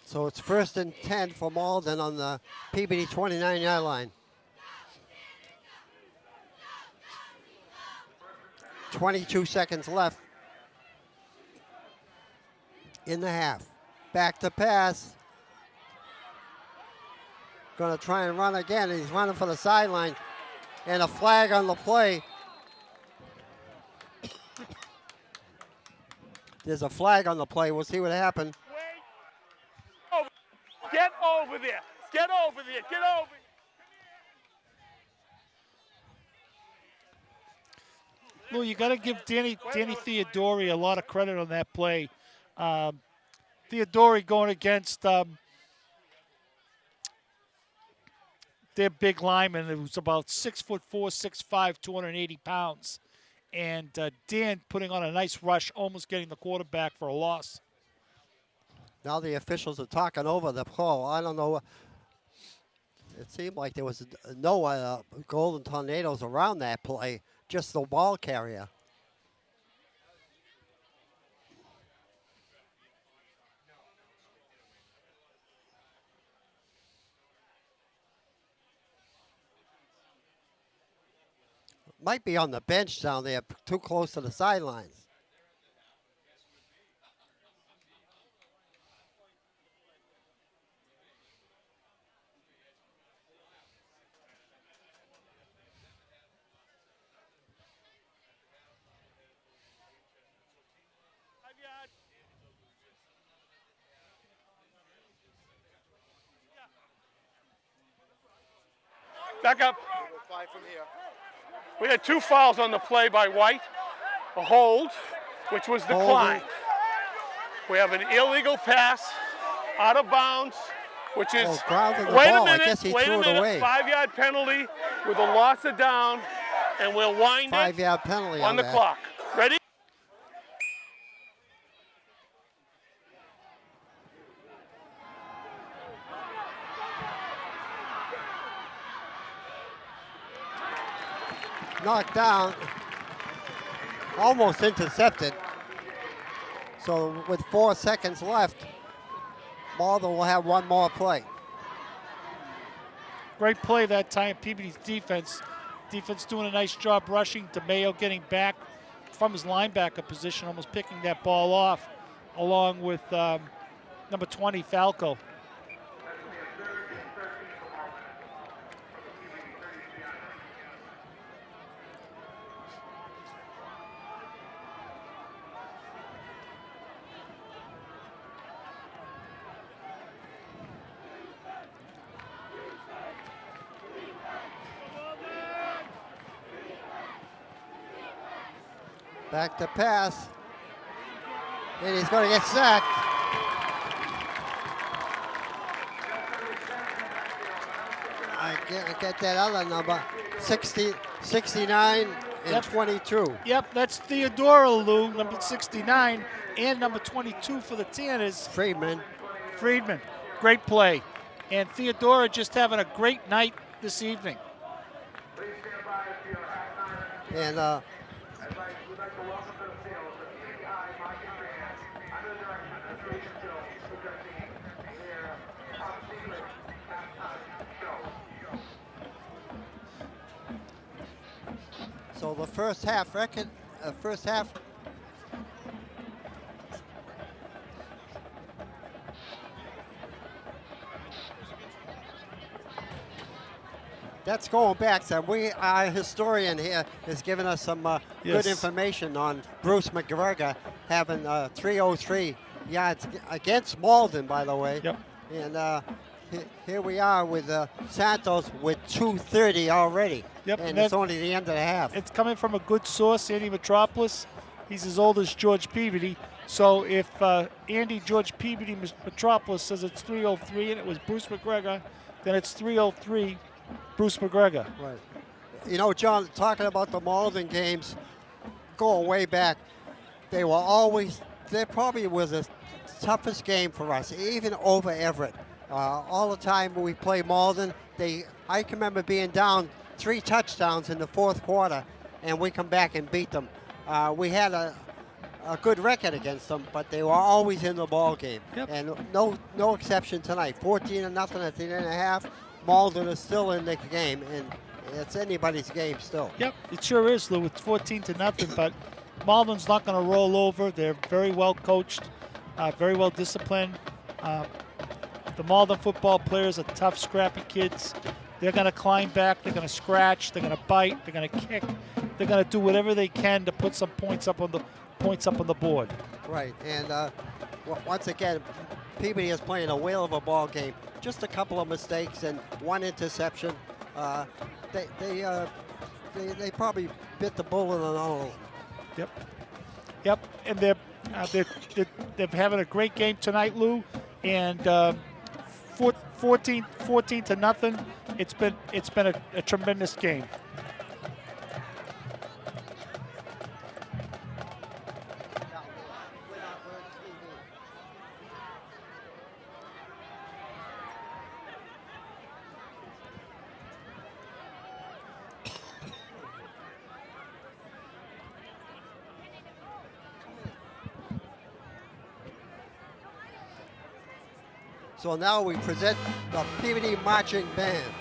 So it's 1st and 10 for Malden on the PBD 29-yard line. 22 seconds left in the half. Back to pass. Going to try and run again. He's running for the sideline. And a flag on the play. There's a flag on the play. We'll see what happened. Get over there. Get over there. Get over. Lou, you got to give Danny Theodori a lot of credit on that play. Theodori going against their big lineman. It was about 6'4", 6'5", 280 pounds. And Dan putting on a nice rush, almost getting the quarterback for a loss. Now the officials are talking over the call. I don't know. It seemed like there was no Golden Tornadoes around that play, just the ball carrier. Might be on the bench down there, too close to the sidelines. Back up. We had 2 fouls on the play by White. A hold, which was declined. We have an illegal pass out of bounds, which is, grounded the wait ball. a minute, I guess he wait threw a it minute, away. 5-yard penalty with a loss of down, and we'll wind it 5-yard penalty on the that. clock. Ready? Knocked down, almost intercepted. So with 4 seconds left, Malden will have one more play. Great play that time, Peabody's defense. Defense doing a nice job rushing. DeMayo getting back from his linebacker position, almost picking that ball off, along with number 20, Falco. Back to pass. And he's going to get sacked. I get that other number. 69 and 22. Yep, that's Theodora, Lou, number 69, and number 22 for the Tanners. Friedman. Great play. And Theodora just having a great night this evening. And so the first half that's going back. So our historian here is giving us some good information on Bruce McGregor having 303 yards against Malden, by the way. Yep. And here we are with Santos with 230 already. Yep. And it's only the end of the half. It's coming from a good source, Andy Metropolis. He's as old as George Peabody. So if Andy George Peabody Metropolis says it's 303 and it was Bruce McGregor, then it's 303 Bruce McGregor. Right. You know, John, talking about the Malden games, going way back, there probably was the toughest game for us, even over Everett. All the time when we play Malden, I can remember being down 3 touchdowns in the 4th quarter, and we come back and beat them. We had a good record against them, but they were always in the ball game. Yep. And no exception tonight. 14-0 at the end of the half. Malden is still in the game, and it's anybody's game still. Yep, it sure is, Lou. It's 14-0, but Malden's not going to roll over. They're very well coached, very well disciplined. The Malden football players are tough, scrappy kids. They're going to climb back. They're going to scratch. They're going to bite. They're going to kick. They're going to do whatever they can to put some points up on the board. Right, and once again, Peabody is playing a whale of a ball game. Just a couple of mistakes and one interception. They probably bit the bullet on all of them. Yep. Yep. And they're having a great game tonight, Lou. And 14 to nothing. It's been a tremendous game. So now we present the Peabody Marching Band.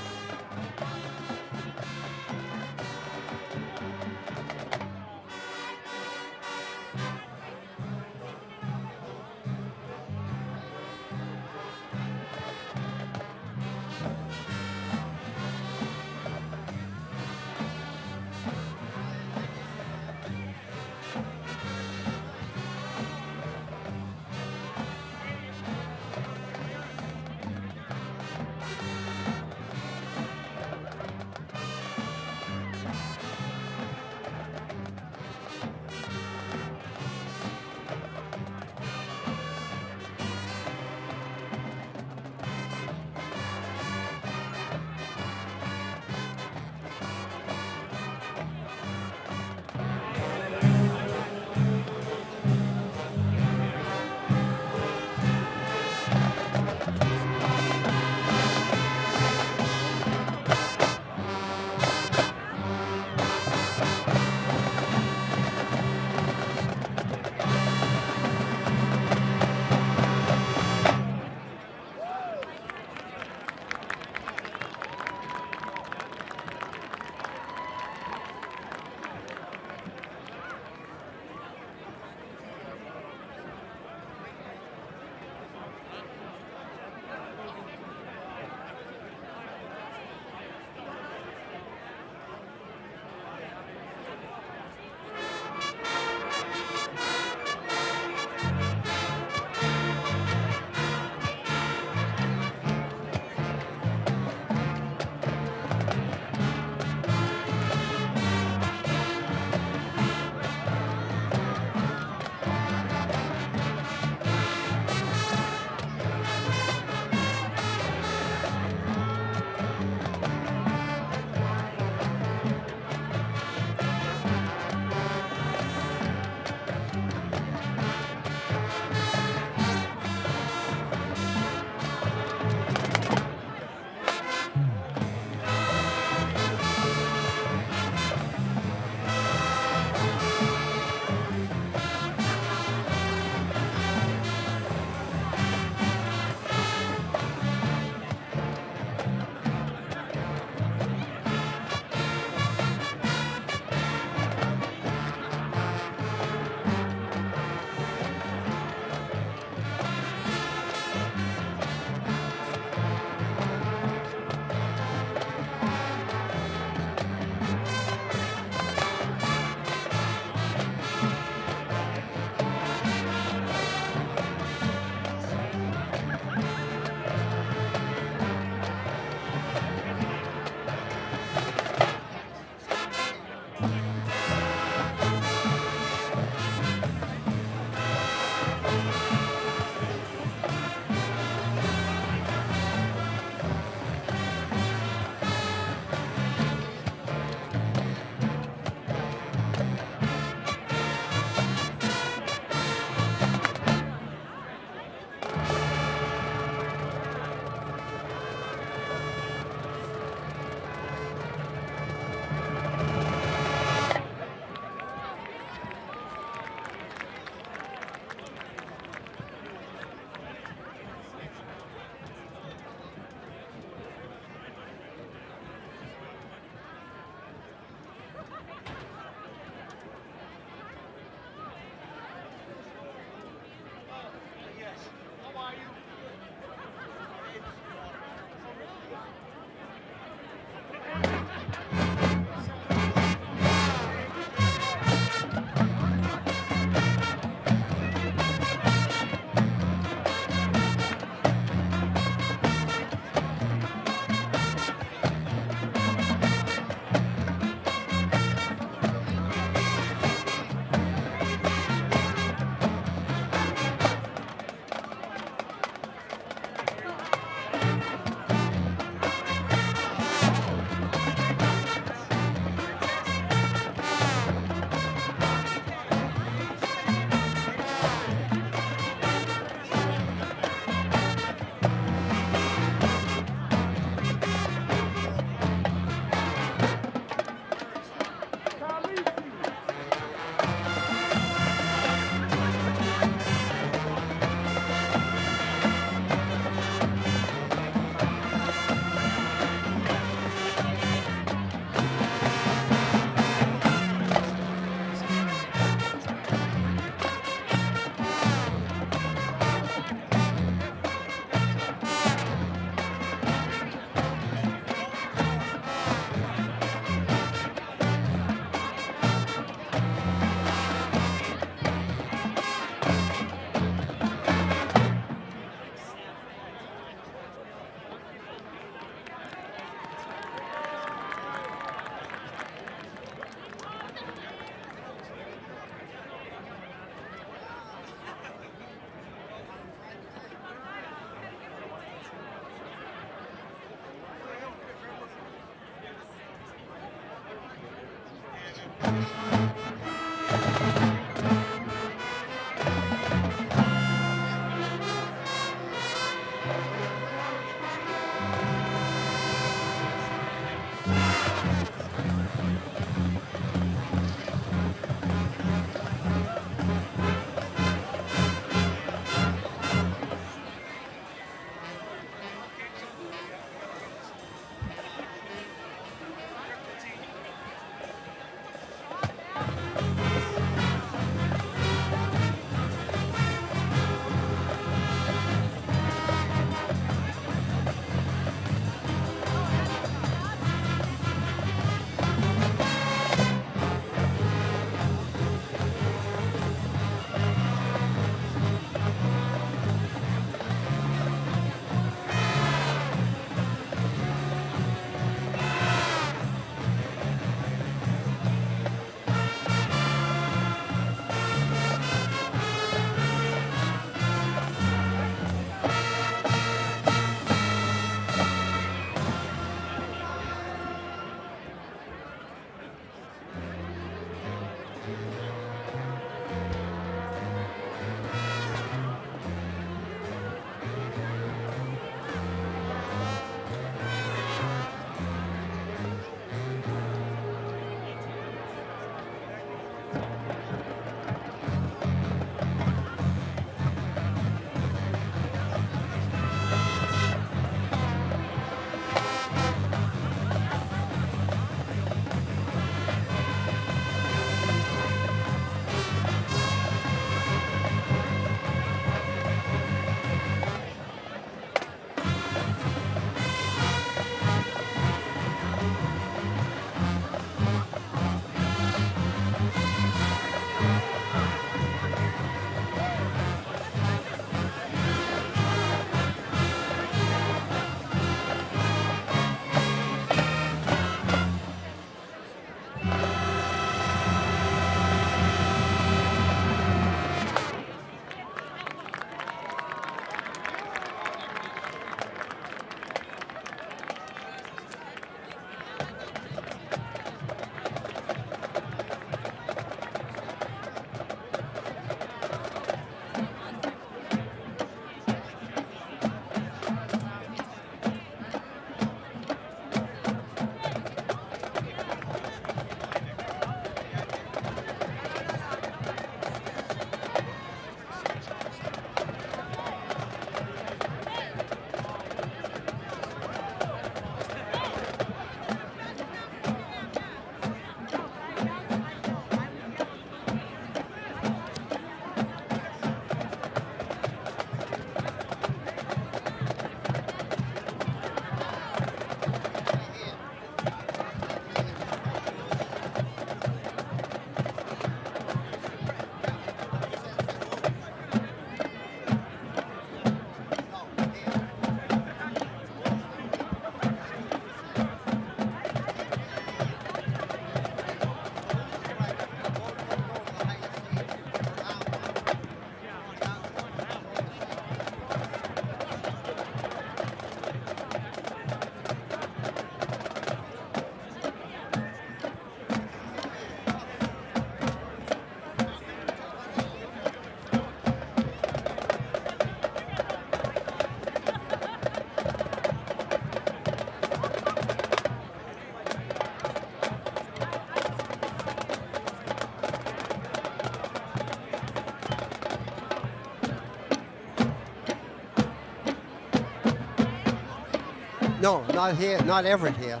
No, not here, not Everett here.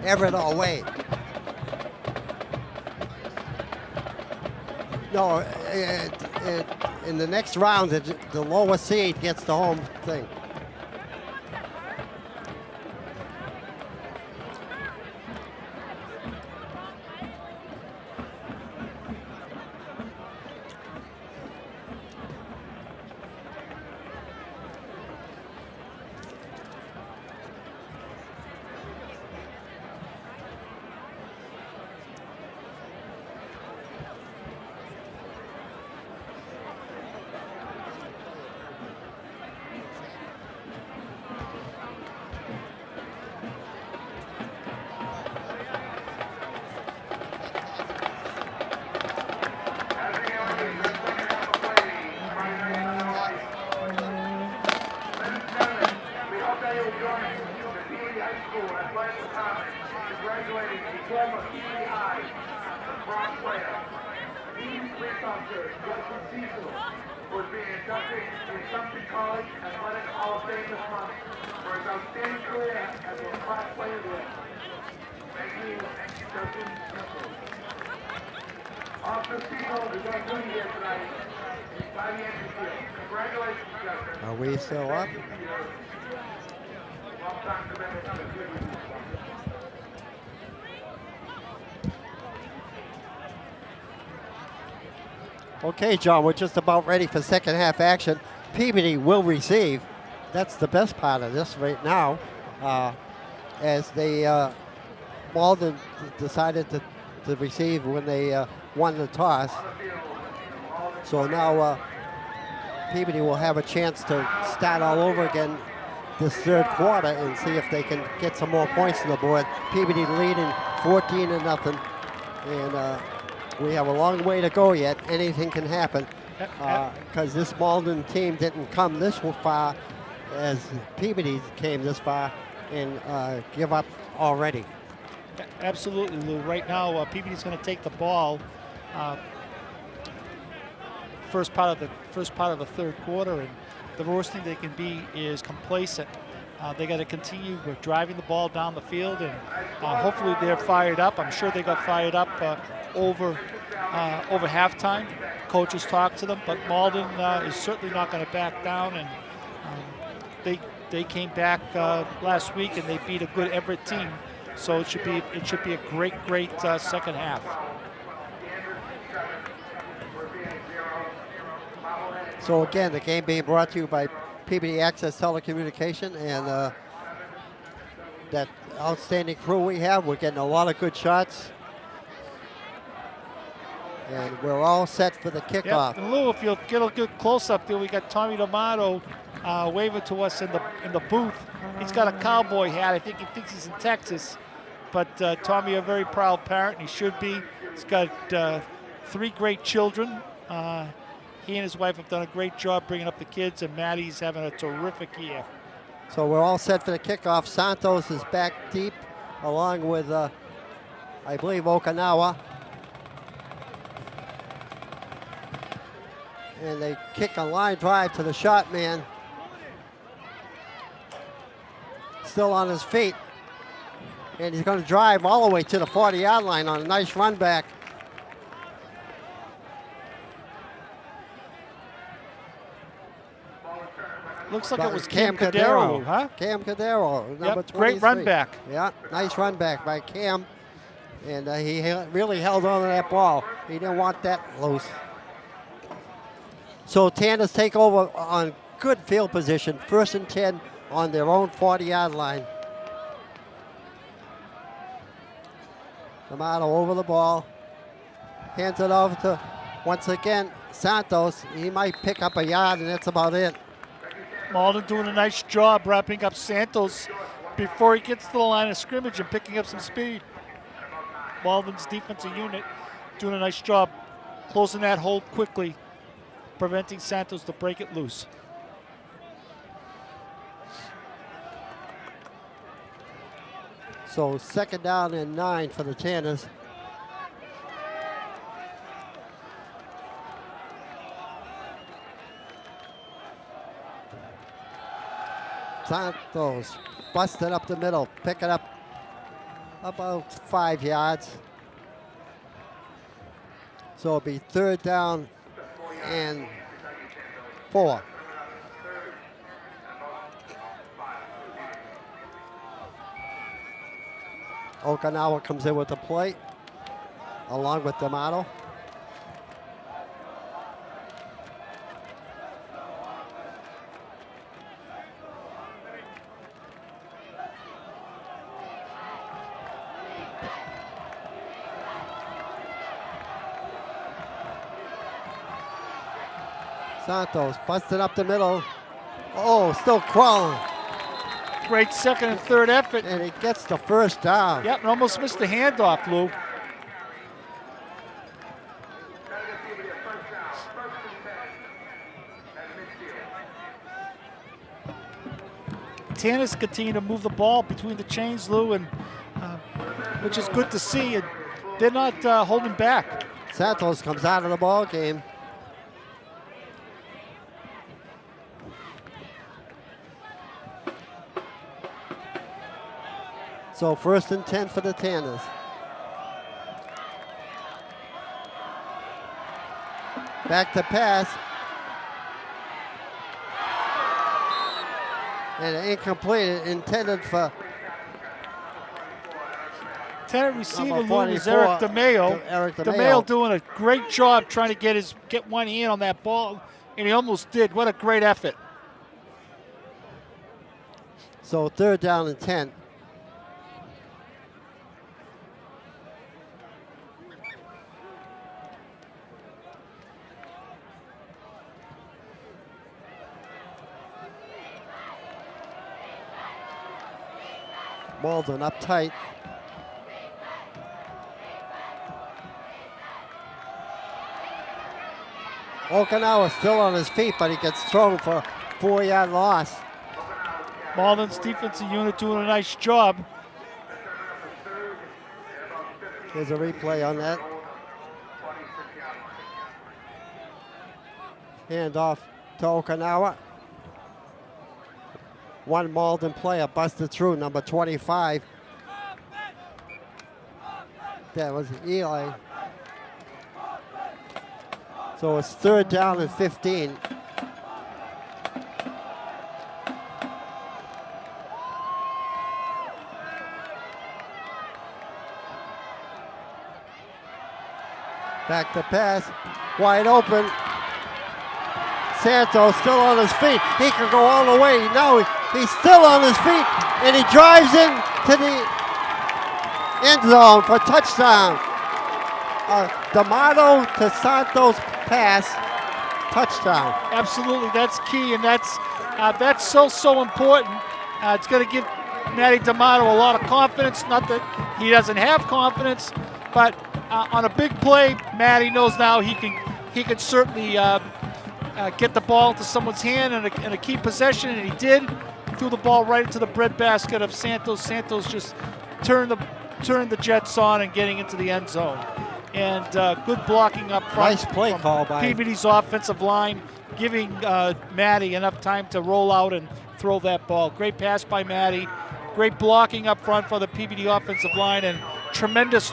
Everett away. No, in the next round, the lower seed gets the home thing. High School Athletic Department congratulating the former PVMHS High lacrosse player, Navy police officer Justin Cecil, who is being inducted to the Assumption College Athletic Hall of Fame this month for his outstanding career as a lacrosse player there. Thank you, Justin Cecil. Officer Cecil is on duty here tonight by the entry field. Congratulations, Justin. Are we still up? Long-time commitment to the community. Okay, John, we're just about ready for second half action. Peabody will receive. That's the best part of this right now, as they Malden decided to receive when they won the toss. So now Peabody will have a chance to start all over again this third quarter and see if they can get some more points on the board. Peabody leading 14-0, and we have a long way to go yet. Anything can happen because this Malden team didn't come this far as Peabody came this far and give up already. Absolutely, Lou. Right now, Peabody's going to take the ball. First part of the third quarter, and the worst thing they can be is complacent. They got to continue with driving the ball down the field, and hopefully they're fired up. I'm sure they got fired up over halftime. Coaches talked to them, but Malden is certainly not going to back down, and they came back last week and they beat a good Everett team. So it should be a great second half. So again, the game being brought to you by Peabody Access Telecommunication and that outstanding crew we have. We're getting a lot of good shots. And we're all set for the kickoff. Yep. And Lou, if you'll get a good close-up there, we got Tommy D'Amato waving to us in the booth. He's got a cowboy hat. I think he thinks he's in Texas. But Tommy, a very proud parent, and he should be. He's got 3 great children. He and his wife have done a great job bringing up the kids, and Maddie's having a terrific year. So we're all set for the kickoff. Santos is back deep, along with, I believe, Okinawa. And they kick a line drive to the shot man. Still on his feet. And he's going to drive all the way to the 40-yard line on a nice run back. Looks like it was Cam Cadero, huh? Cam Cadero, number 23. Great run back. Yeah, nice run back by Cam. And he really held on to that ball. He didn't want that loose. So Tanner's take over on good field position, 1st and 10 on their own 40-yard line. D'Amato over the ball, hands it over to, once again, Santos. He might pick up a yard, and that's about it. Malden doing a nice job wrapping up Santos before he gets to the line of scrimmage and picking up some speed. Malden's defensive unit doing a nice job closing that hole quickly, preventing Santos to break it loose. So 2nd down and 9 for the Tanners. Santos busted up the middle, pick it up about 5 yards. So it'll be 3rd down and 4. Okinawa comes in with the play, along with D'Amato. Santos busted up the middle. Oh, still crawling. Great 2nd and 3rd effort. And he gets the 1st down. Yep, and almost missed the handoff, Lou. Tannis continue to move the ball between the chains, Lou, and which is good to see. And they're not holding back. Santos comes out of the ball game. So 1st and 10 for the Tanners. Back to pass. And incomplete, intended for Tenant receiver, number Lou, is 44, Eric DeMayo. Eric DeMayo doing a great job trying to get one hand on that ball, and he almost did. What a great effort. So 3rd down and 10. Malden up tight. Okinawa still on his feet, but he gets thrown for a 4-yard loss. Malden's defensive unit doing a nice job. Here's a replay on that. Hand off to Okinawa. One Malden player busted through, number 25. That was Eli. So it's 3rd down and 15. Back to pass, wide open. Santos still on his feet. He could go all the way. No, he's still on his feet, and he drives in to the end zone for a touchdown. D'Amato to Santos pass, touchdown. Absolutely, that's key, and that's so important. It's going to give Matty D'Amato a lot of confidence. Not that he doesn't have confidence, but on a big play, Matty knows now he can certainly get the ball into someone's hand in a key possession, and he did. Threw the ball right into the breadbasket of Santos. Santos just turned the Jets on and getting into the end zone. And good blocking up front. Nice play call by PVD's offensive line, giving Matty enough time to roll out and throw that ball. Great pass by Matty. Great blocking up front for the PVD offensive line, and tremendous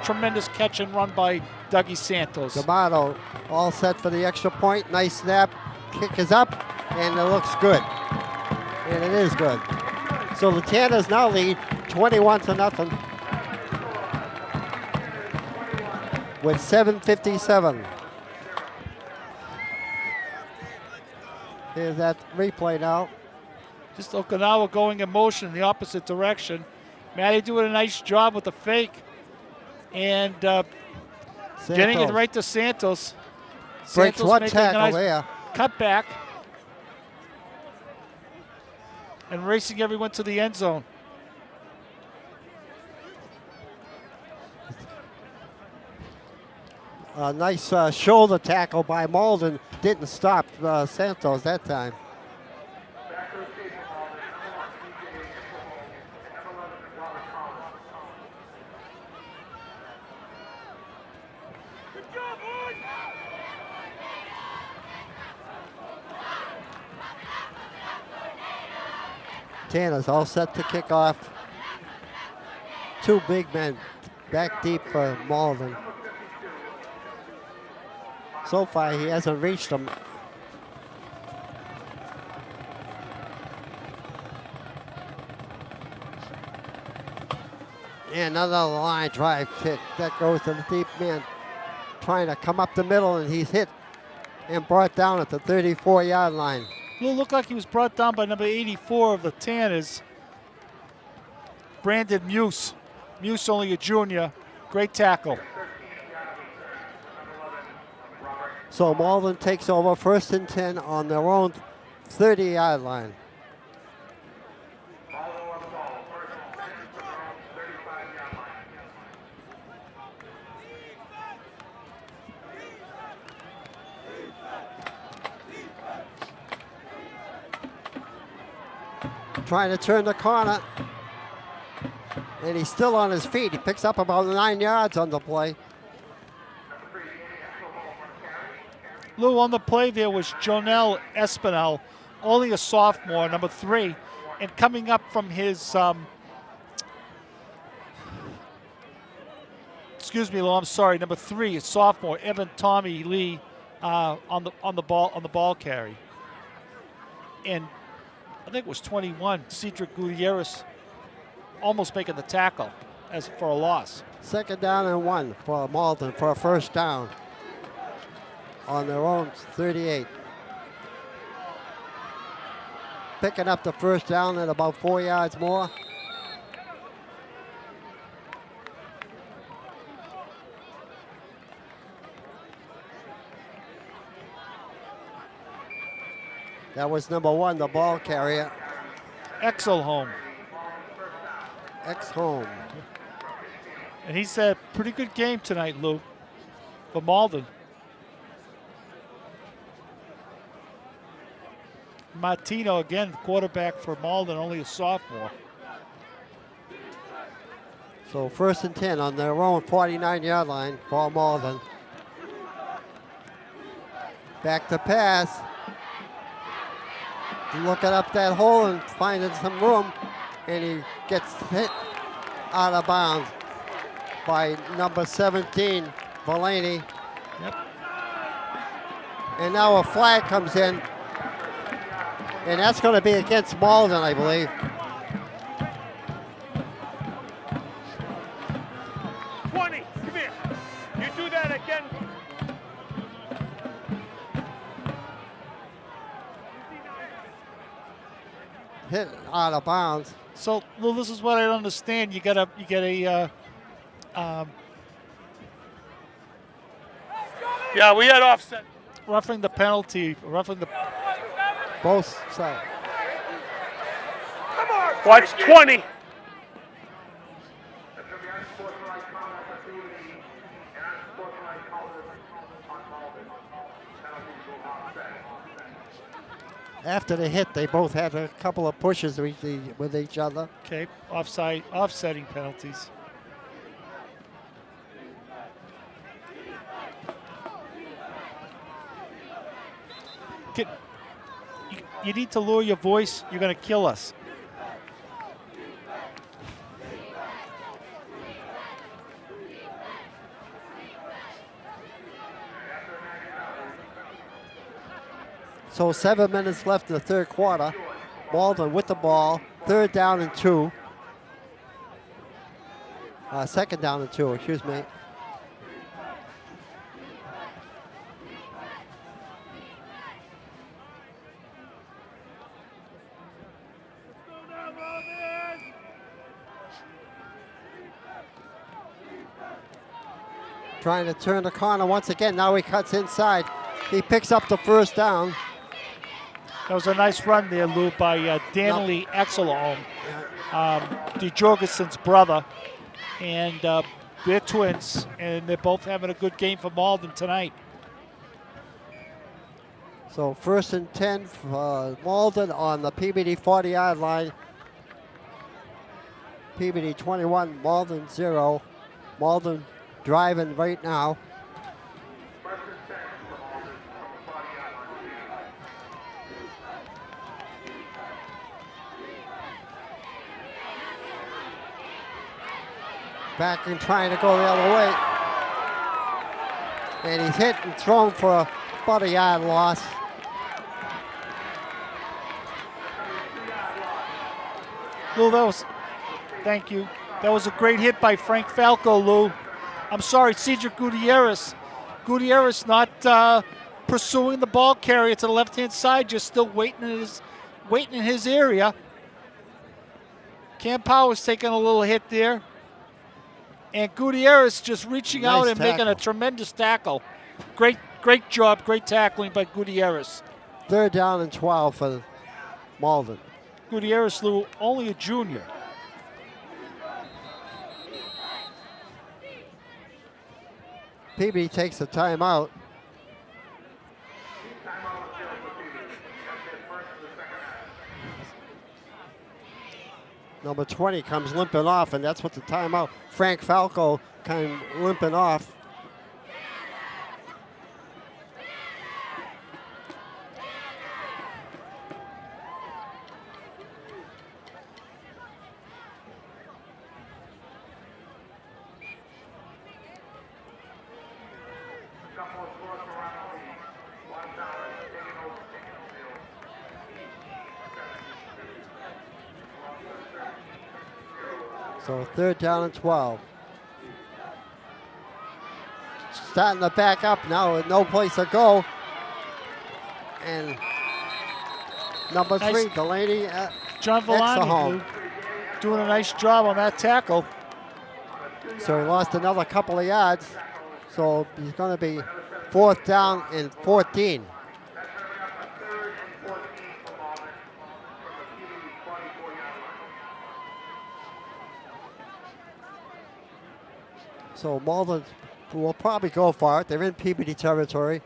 catch and run by Dougie Santos. D'Amato all set for the extra point. Nice snap. Kick is up, and it looks good. And it is good. So the Tanners now lead 21-0 with 7:57. Here's that replay now. Just Okinawa going in motion in the opposite direction. Matty doing a nice job with the fake. And getting it right to Santos. Breaks one making a tackle nice there. cutback. And racing everyone to the end zone. A nice shoulder tackle by Malden. Didn't stop Santos that time. Tanners all set to kick off. Two big men back deep for Malden. So far, he hasn't reached them. And another line drive kick that goes to the deep man, trying to come up the middle, and he's hit and brought down at the 34-yard line. It looked like he was brought down by number 84 of the Tanners, Brandon Muse. Muse only a junior. Great tackle. So Malden takes over 1st and 10 on their own 30-yard line. trying to turn the corner. And he's still on his feet. He picks up about 9 yards on the play. Lou, on the play there was Jonel Espinal, only a sophomore, number 3. And coming up from his, excuse me, Lou, I'm sorry, number 3, a sophomore, Evan Tommy Lee, on the ball carry. And I think it was 21, Cedric Gutierrez almost making the tackle as for a loss. 2nd down and 1 for Malden for a first down on their own 38. Picking up the first down at about 4 yards more. That was number 1, the ball carrier. Exelholm. Ex-home. And he's had a pretty good game tonight, Lou, for Malden. Martino, again, quarterback for Malden, only a sophomore. So 1st and 10 on their own 49-yard line for Malden. Back to pass. Looking up that hole and finding some room. And he gets hit out of bounds by number 17, Delaney. Yep. And now a flag comes in. And that's going to be against Malden, I believe. 20, come here. You do that again. Hit out of bounds. So, Lou, this is what I don't understand. You get a Yeah, we had offset. roughing the penalty, roughing the. Both sides. Watch 20. After the hit, they both had a couple of pushes with each other. Okay, offsetting penalties. You need to lower your voice. You're going to kill us. So 7 minutes left in the 3rd quarter. Malden with the ball. 3rd down and 2. 2nd down and 2, excuse me. Trying to turn the corner once again. Now he cuts inside. He picks up the first down. That was a nice run there, Lou, by Danley Exelholm, DeJorgensen's brother. And they're twins, and they're both having a good game for Malden tonight. So 1st and 10 for Malden on the PBD 40-yard line. PBD 21, Malden 0. Malden driving right now. Back and trying to go the other way. And he's hit and thrown for about a yard loss. Lou, thank you. That was a great hit by Frank Falco, Lou. I'm sorry, Cedric Gutierrez. Gutierrez not pursuing the ball carrier to the left-hand side, just still waiting in his area. Cam Powers taking a little hit there. And Gutierrez just reaching out and making a tremendous tackle. Great job, great tackling by Gutierrez. 3rd down and 12 for Malden. Gutierrez, Lou, only a junior. PB takes a timeout. Number 20 comes limping off, and that's what the timeout. Frank Falco kind of limping off. So 3rd down and 12. Starting to back up now with no place to go. And number 3, Nice. Delaney John Exahome. Villani doing a nice job on that tackle. So he lost another couple of yards. So he's going to be 4th down and 14. So Malden will probably go for it. They're in Peabody territory.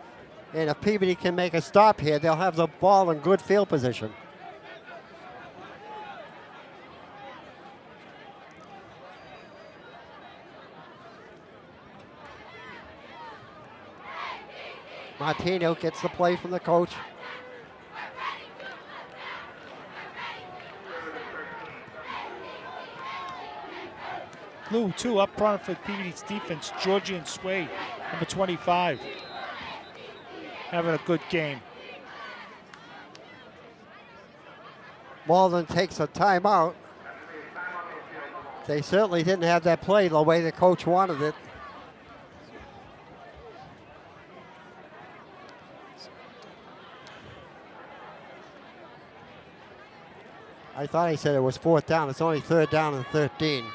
And if Peabody can make a stop here, they'll have the ball in good field position. Martino gets the play from the coach. Lou, too, up front for PVD's defense. Georgian Sway, number 25. Having a good game. Malden takes a timeout. They certainly didn't have that play the way the coach wanted it. I thought he said it was 4th down. It's only 3rd down and 13.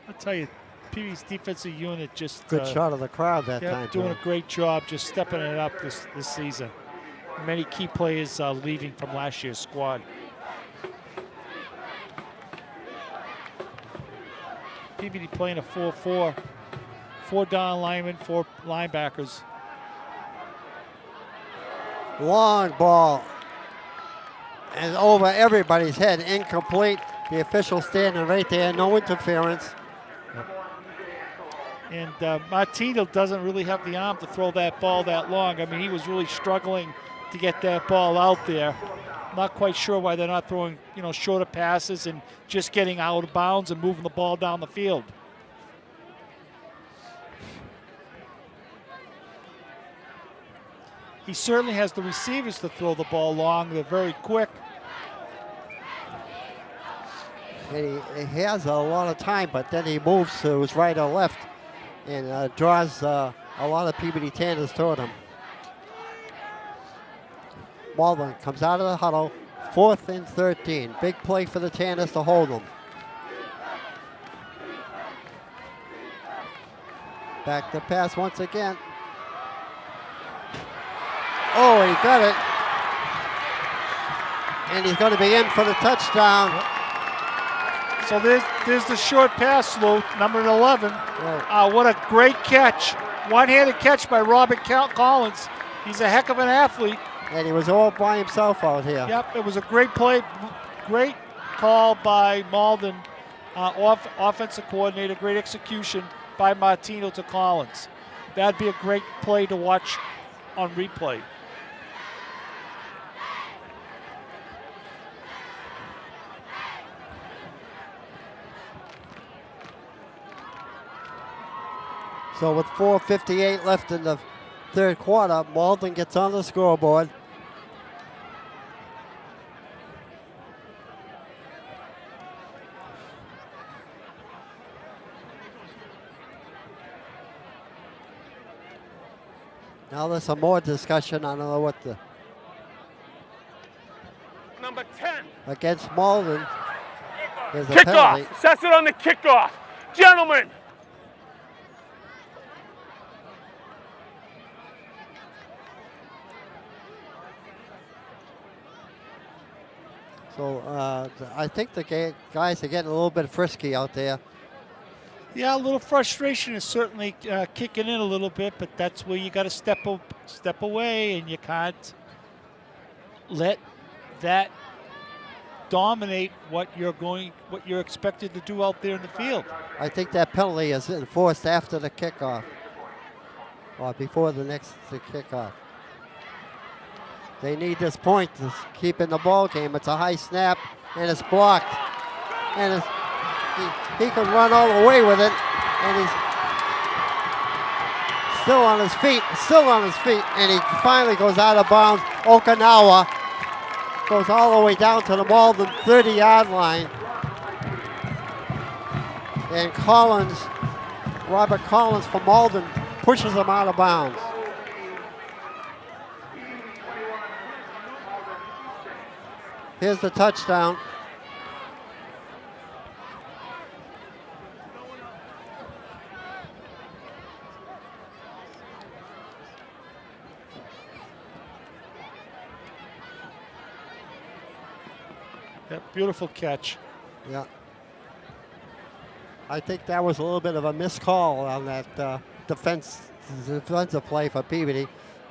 I'll tell you, PV's defensive unit just Good shot of the crowd that time. doing Tom. a great job, just stepping it up this season. Many key players leaving from last year's squad. PVD playing a 4-4. 4 down linemen, 4 linebackers. Long ball. And over everybody's head, incomplete. The official standing right there, no interference. And Martino doesn't really have the arm to throw that ball that long. I mean, he was really struggling to get that ball out there. Not quite sure why they're not throwing, shorter passes and just getting out of bounds and moving the ball down the field. He certainly has the receivers to throw the ball long. They're very quick. And he has a lot of time, but then he moves to his right or left and draws a lot of Peabody tanders toward him. Malden comes out of the huddle, 4th and 13. Big play for the Tanners to hold them. Back to pass once again. Oh, he got it. And he's going to be in for the touchdown. So there's the short pass, Lou, number 11. Right. What a great catch. One-handed catch by Robert Collins. He's a heck of an athlete. And he was all by himself out here. Yep, it was a great play. Great call by Malden, offensive coordinator. Great execution by Martino to Collins. That'd be a great play to watch on replay. So with 4:58 left in the 3rd quarter, Malden gets on the scoreboard. Now there's some more discussion. I don't know what the Number 10. against Malden. There's a penalty. Kickoff. Sets it on the kickoff. Gentlemen. So I think the guys are getting a little bit frisky out there. Yeah, a little frustration is certainly kicking in a little bit, but that's where you got to step away, and you can't let that dominate what you're expected to do out there in the field. I think that penalty is enforced after the kickoff, or before the kickoff. They need this point to keep in the ball game. It's a high snap, and it's blocked, and he can run all the way with it, and he's still on his feet, and he finally goes out of bounds. Okinawa goes all the way down to the Malden 30-yard line, and Robert Collins from Malden pushes him out of bounds. Here's the touchdown. Yep, beautiful catch. Yeah. I think that was a little bit of a missed call on that defensive play for Peabody,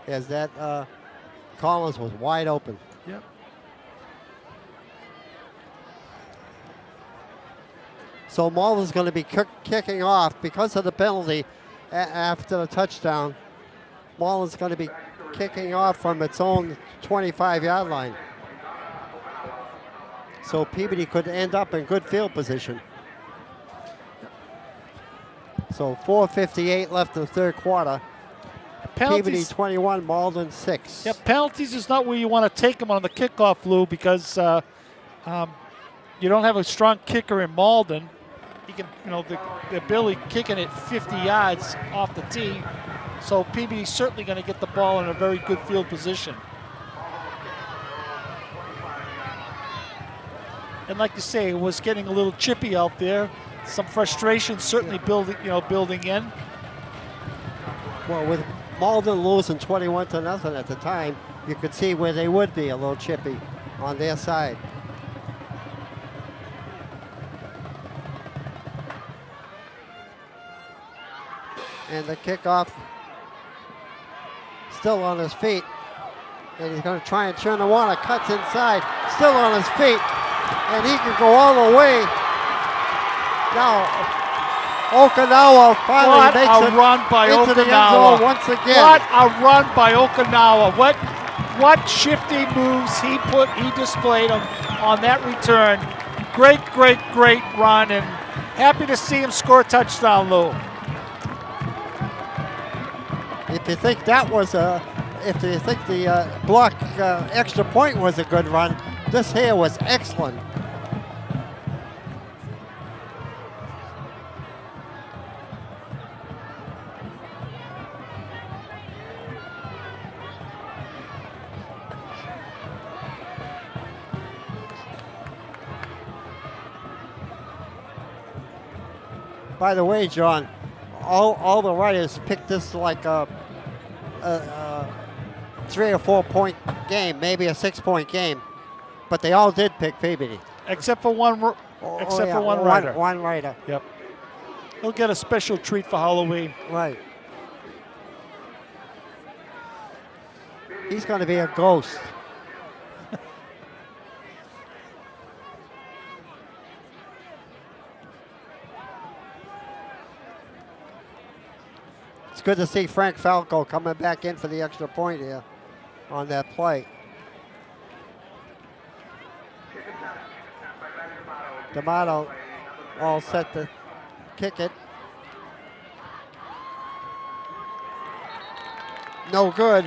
as that Collins was wide open. Yep. So Malden's going to be kicking off because of the penalty after the touchdown. Malden's going to be kicking off from its own 25-yard line. So Peabody could end up in good field position. So 4:58 left in the third quarter. Peabody 21, Malden 6. Yeah, penalties is not where you want to take them on the kickoff, Lou, because you don't have a strong kicker in Malden. He can, the ability kicking it 50 yards off the tee. So Peabody's certainly going to get the ball in a very good field position. And like you say, it was getting a little chippy out there. Some frustration certainly building in. Well, with Malden losing 21-0 at the time, you could see where they would be a little chippy on their side. And the kickoff, still on his feet. And he's going to try and turn the water. Cuts inside, still on his feet. And he can go all the way. Now, Okinawa finally makes it run by into the end Okinawa. zone once again. What a run by Okinawa. What shifty moves he displayed on that return. Great run, and happy to see him score a touchdown, Lou. If you think the block extra point was a good run, this here was excellent. By the way, John, all the writers picked this like a 3 or 4 point game, maybe a 6 point game, but they all did pick Peabody. Except for one writer. One writer. Yep. He'll get a special treat for Halloween. Right. He's going to be a ghost. It's good to see Frank Falco coming back in for the extra point here on that play. D'Amato all set to kick it. No good.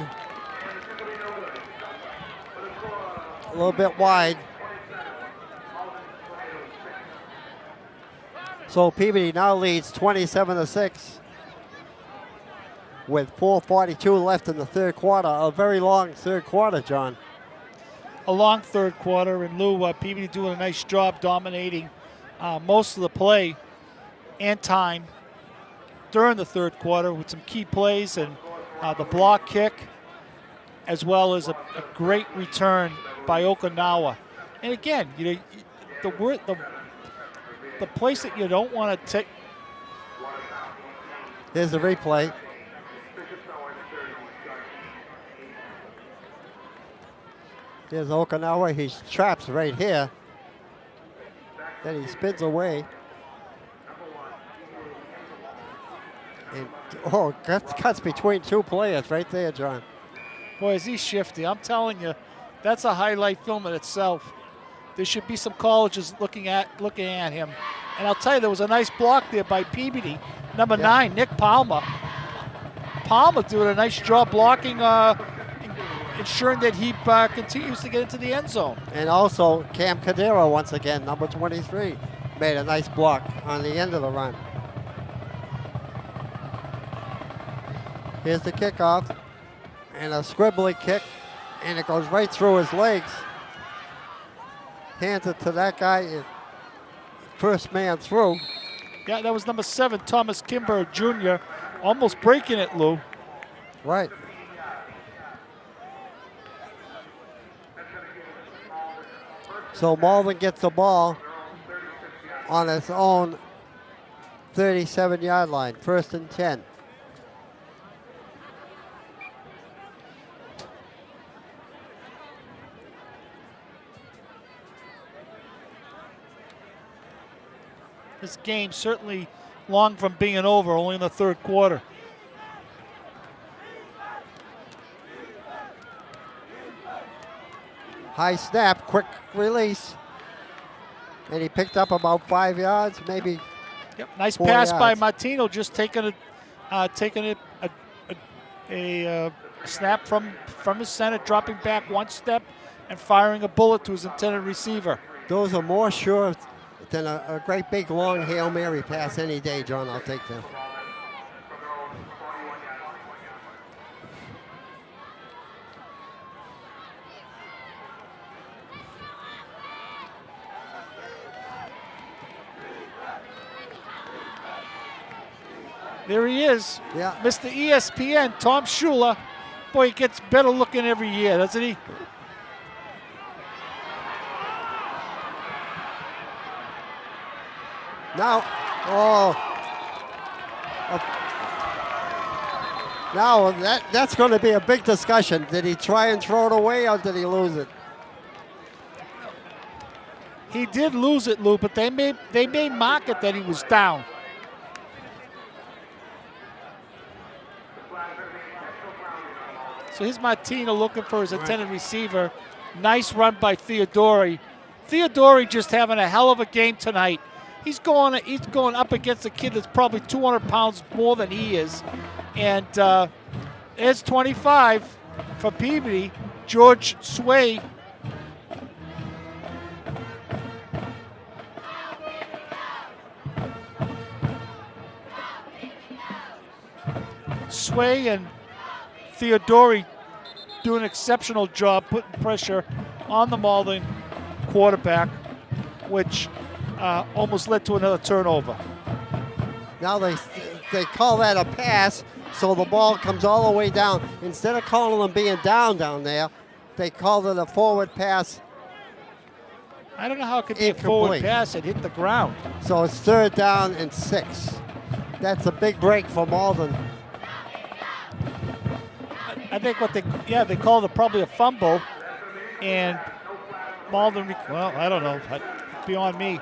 A little bit wide. So Peabody now leads 27-6 with 4:42 left in the third quarter. A very long third quarter, John. A long third quarter, and Lou, Peabody doing a nice job dominating most of the play and time during the third quarter with some key plays and the block kick, as well as a great return by Okinawa. And again, the place that you don't want to take. Here's the replay. Here's Okinawa. He traps right here. Then he spins away. And, cuts between two players right there, John. Boy, is he shifty. I'm telling you, that's a highlight film in itself. There should be some colleges looking at him. And I'll tell you, there was a nice block there by Peabody, number 9, Nick Palmer. Palmer doing a nice job blocking, ensuring that he continues to get into the end zone. And also Cam Cadero, once again, number 23, made a nice block on the end of the run. Here's the kickoff, and a scribbly kick, and it goes right through his legs. Hands it to that guy, first man through. Yeah, that was number 7, Thomas Kimber Jr., almost breaking it, Lou. Right. So Malden gets the ball on its own 37-yard line, 1st and 10. This game certainly long from being over, only in the 3rd quarter. High snap, quick release. And he picked up about 5 yards, maybe. Yep, nice 4 pass by yards. Martino, just taking a snap from his center, dropping back 1 step and firing a bullet to his intended receiver. Those are more sure than a great big long Hail Mary pass any day, John. I'll take them. There he is, Yeah. Mr. ESPN, Tom Shula. Boy, he gets better looking every year, doesn't he? Now, now that's going to be a big discussion. Did he try and throw it away, or did he lose it? He did lose it, Lou, but they may mark it that he was down. So here's Martino looking for his intended receiver. Nice run by Theodori. Theodori just having a hell of a game tonight. He's going up against a kid that's probably 200 pounds more than he is. And there's 25 for Peabody, George Sway. Sway and Theodori do an exceptional job putting pressure on the Malden quarterback, which almost led to another turnover. Now they call that a pass, so the ball comes all the way down. Instead of calling them being down there, they called it a forward pass. I don't know how it could be a forward pass. It hit the ground. So it's 3rd down and 6. That's a big break for Malden. I think they called it probably a fumble, and Malden, well, I don't know, beyond me.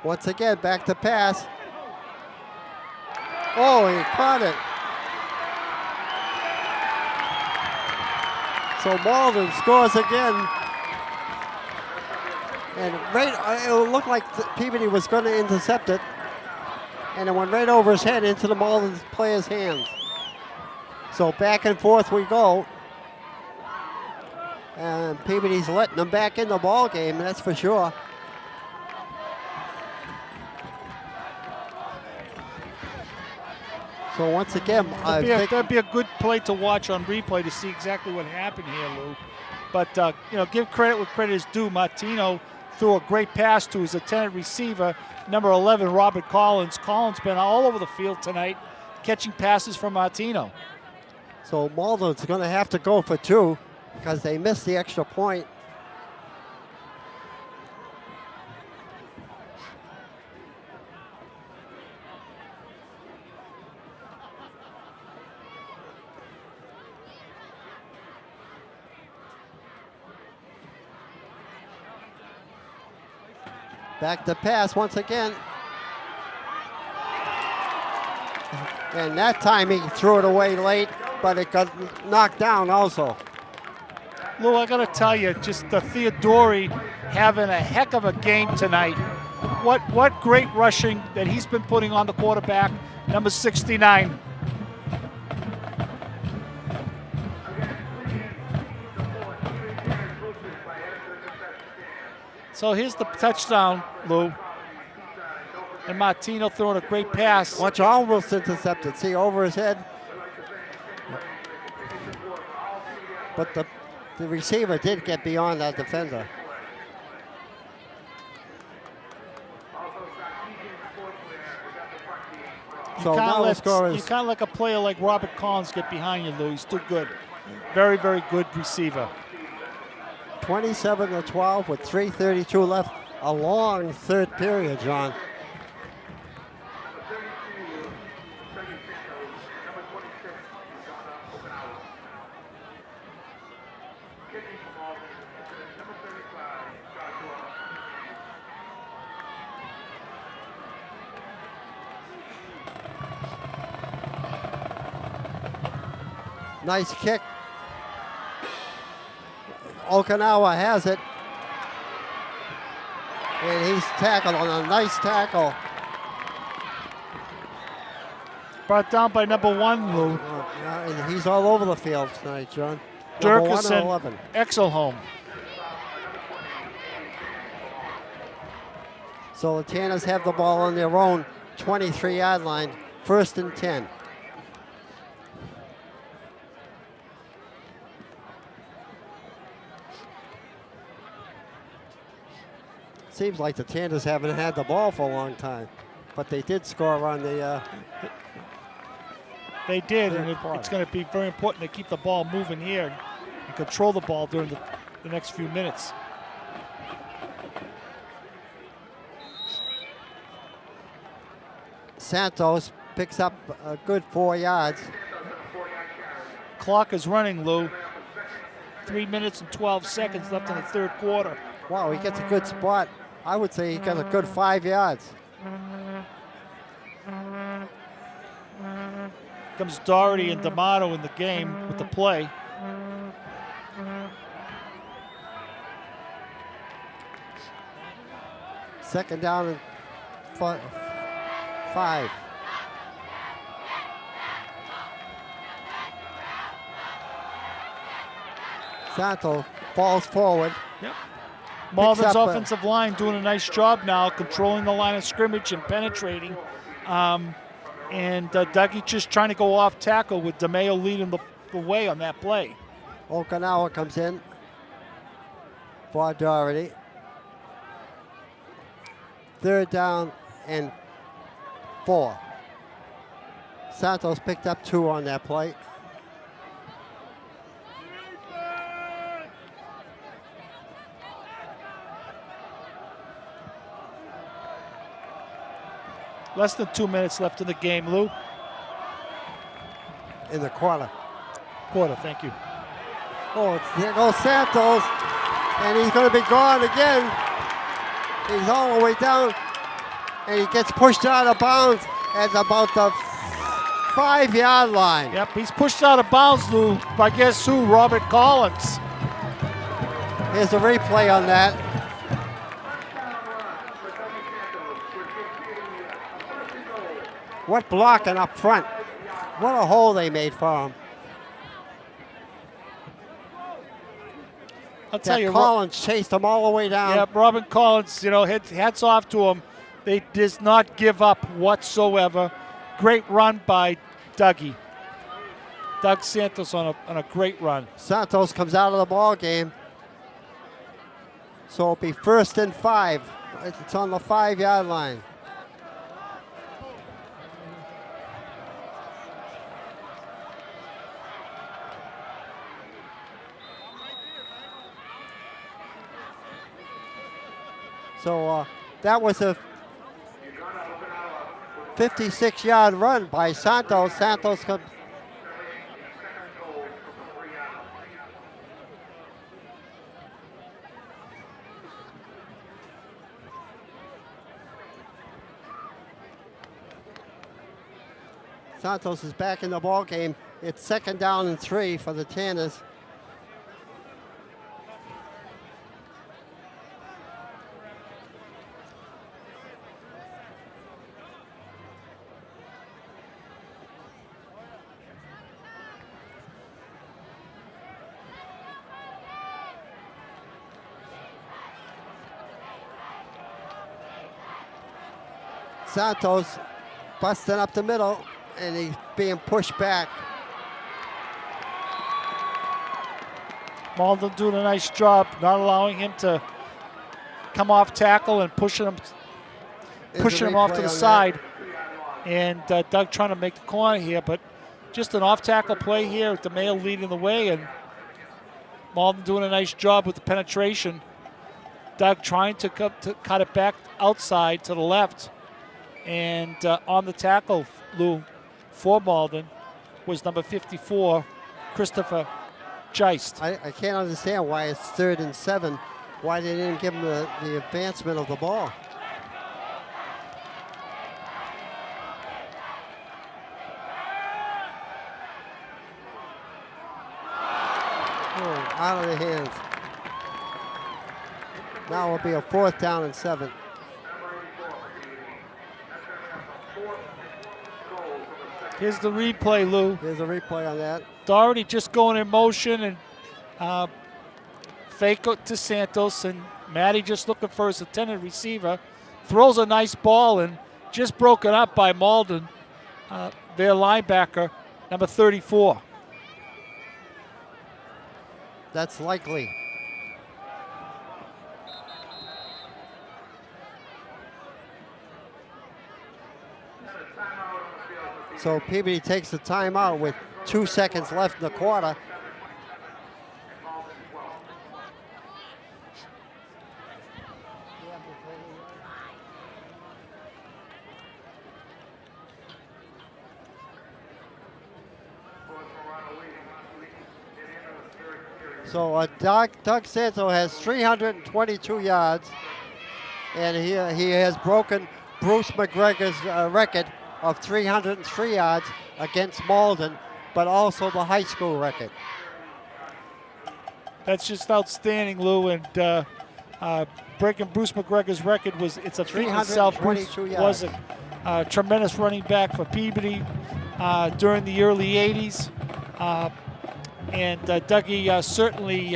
Once again, back to pass. Oh, he caught it. So Malden scores again. And it looked like Peabody was going to intercept it. And it went right over his head into the Malden player's hands. So back and forth we go. And Peabody's letting them back in the ball game, that's for sure. So once again, that'd be a good play to watch on replay to see exactly what happened here, Lou. But give credit where credit is due. Martino threw a great pass to his intended receiver, number 11, Robert Collins. Collins been all over the field tonight, catching passes from Martino. So Malden's going to have to go for 2 because they missed the extra point. Back to pass once again. And that time he threw it away late, but it got knocked down also. Lou, I got to tell you, just the Theodori having a heck of a game tonight. What great rushing that he's been putting on the quarterback, number 69. So here's the touchdown, Lou. And Martino throwing a great pass. Watch, almost intercepted. See, over his head. But the receiver did get beyond that defender. So now the score is... You can't let a player like Robert Collins get behind you, Lou. He's too good. Very, very good receiver. 27-12 with 3:32 left. A long third period, John. Nice kick. Okinawa has it. And he's tackled on a nice tackle. Brought down by number 1, Lou. And he's all over the field tonight, John. Number 1 and 11. Exelholm. So the Tanners have the ball on their own 23-yard line, 1st and 10. Seems like the Tanners haven't had the ball for a long time, but they did score on the. They did, and it's going to be very important to keep the ball moving here and control the ball during the next few minutes. Santos picks up a good 4 yards. Clock is running, Lou. 3 minutes and 12 seconds left in the third quarter. Wow, he gets a good spot. I would say he got a good 5 yards. Comes Doherty and D'Amato in the game with the play. Second down and 5. Santos falls forward. Yep. Malden's offensive line doing a nice job now, controlling the line of scrimmage and penetrating. And Dougie just trying to go off tackle with DeMeo leading the way on that play. Okinawa comes in for Doherty. 3rd down and 4. Santos picked up 2 on that play. Less than 2 minutes left in the game, Lou. In the quarter. Thank you. Oh, there goes Santos, and he's going to be gone again. He's all the way down, and he gets pushed out of bounds at about the 5-yard line. Yep, he's pushed out of bounds, Lou, by guess who? Robert Collins. Here's a replay on that. What blocking up front. What a hole they made for him. I'll tell you, Collins chased him all the way down. Yeah, Robin Collins, hats off to him. They does not give up whatsoever. Great run by Dougie. Doug Santos on a great run. Santos comes out of the ball game. So it'll be 1st and 5. It's on the 5-yard line. So that was a 56-yard run by Santos. Santos comes. Santos is back in the ball game. It's 2nd down and 3 for the Tanners. Santos busting up the middle, and he's being pushed back. Malden doing a nice job, not allowing him to come off tackle and pushing him off to the side. And Doug trying to make the corner here, but just an off-tackle play here with the male leading the way, and Malden doing a nice job with the penetration. Doug trying to cut it back outside to the left. And on the tackle, Lou, for Malden was number 54, Christopher Geist. I can't understand why it's 3rd and 7. Why they didn't give him the advancement of the ball. Oh, out of the hands. Now it'll be a 4th down and 7. Here's the replay, Lou. Here's a replay on that. Doherty just going in motion and fake it to Santos, and Matty just looking for his intended receiver. Throws a nice ball and just broken up by Malden, their linebacker, number 34. That's likely. So Peabody takes the timeout with 2 seconds left in the quarter. So Doug Santos has 322 yards, and he has broken Bruce McGregor's record of 303 yards against Malden, but also the high school record. That's just outstanding, Lou, and breaking Bruce McGregor's record it's a feat in itself. Bruce was a tremendous running back for Peabody during the early 80s. And Dougie certainly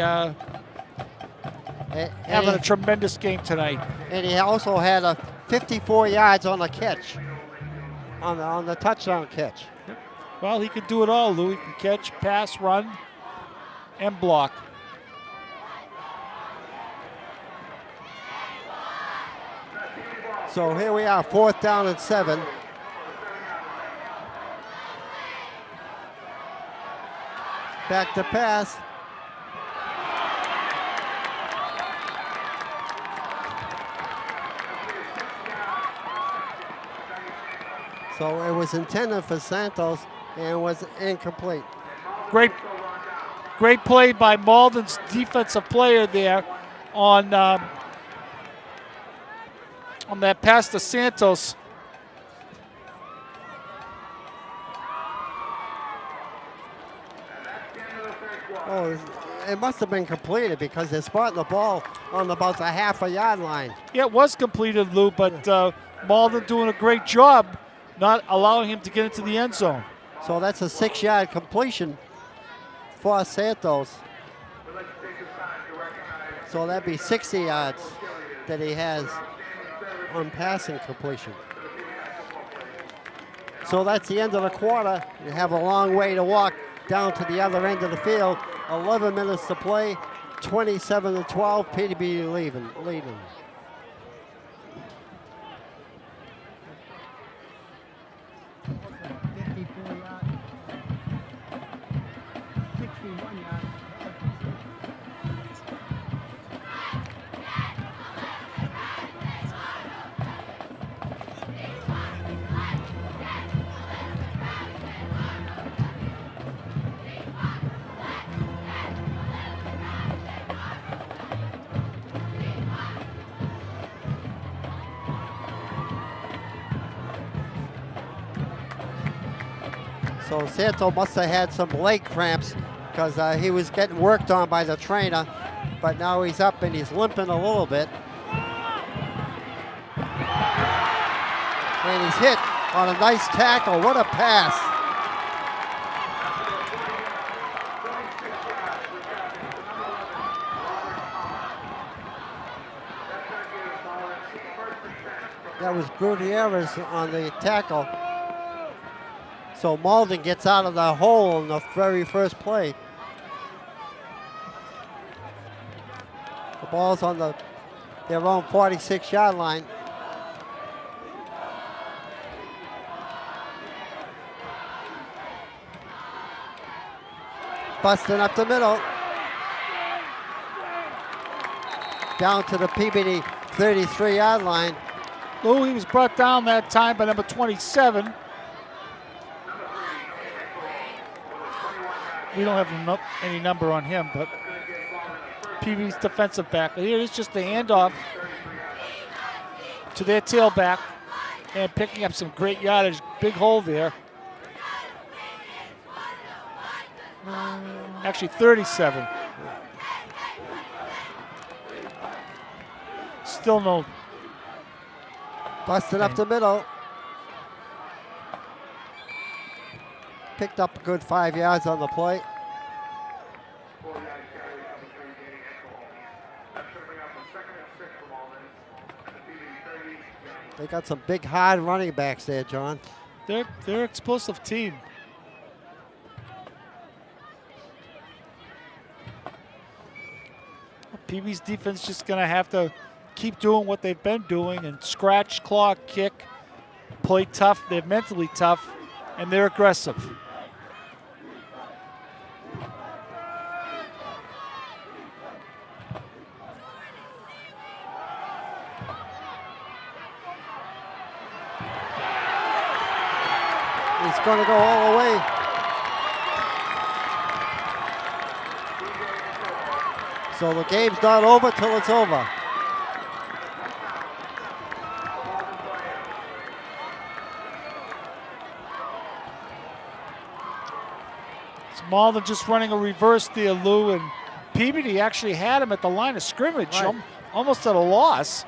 having a tremendous game tonight. And he also had a 54 yards on the catch, on the touchdown catch. Yep. Well, he can do it all, Lou. He can catch, pass, run, and block. So here we are, 4th down and 7. Back to pass. So it was intended for Santos and was incomplete. Great play by Malden's defensive player there on that pass to Santos. Oh, it must have been completed because they're spotting the ball on about the half-a-yard line. Yeah, it was completed, Lou, but Malden doing a great job not allowing him to get into the end zone. So that's a 6-yard completion for Santos. So that'd be 60 yards that he has on passing completion. So that's the end of the quarter. You have a long way to walk down to the other end of the field. 11 minutes to play, 27-12, PDB leading. So Santo must have had some leg cramps because he was getting worked on by the trainer, but now he's up and he's limping a little bit. And he's hit on a nice tackle. What a pass. That was Gutierrez on the tackle. So Malden gets out of the hole in the very first play. The ball's on their own 46-yard line. Busting up the middle. Down to the PBD 33-yard line. Lou, he was brought down that time by number 27. We don't have any number on him, but PB's defensive back. Here it's just the handoff to their tailback and picking up some great yardage. Big hole there. Actually 37. Still no. Busted up the middle. Picked up a good 5 yards on the play. They got some big, hard running backs there, John. They're an explosive team. PB's defense just going to have to keep doing what they've been doing and scratch, claw, kick, play tough. They're mentally tough, and they're aggressive. He's going to go all the way. So the game's not over till it's over. It's Malden just running a reverse there, Lou, and Peabody actually had him at the line of scrimmage, Right. Almost at a loss.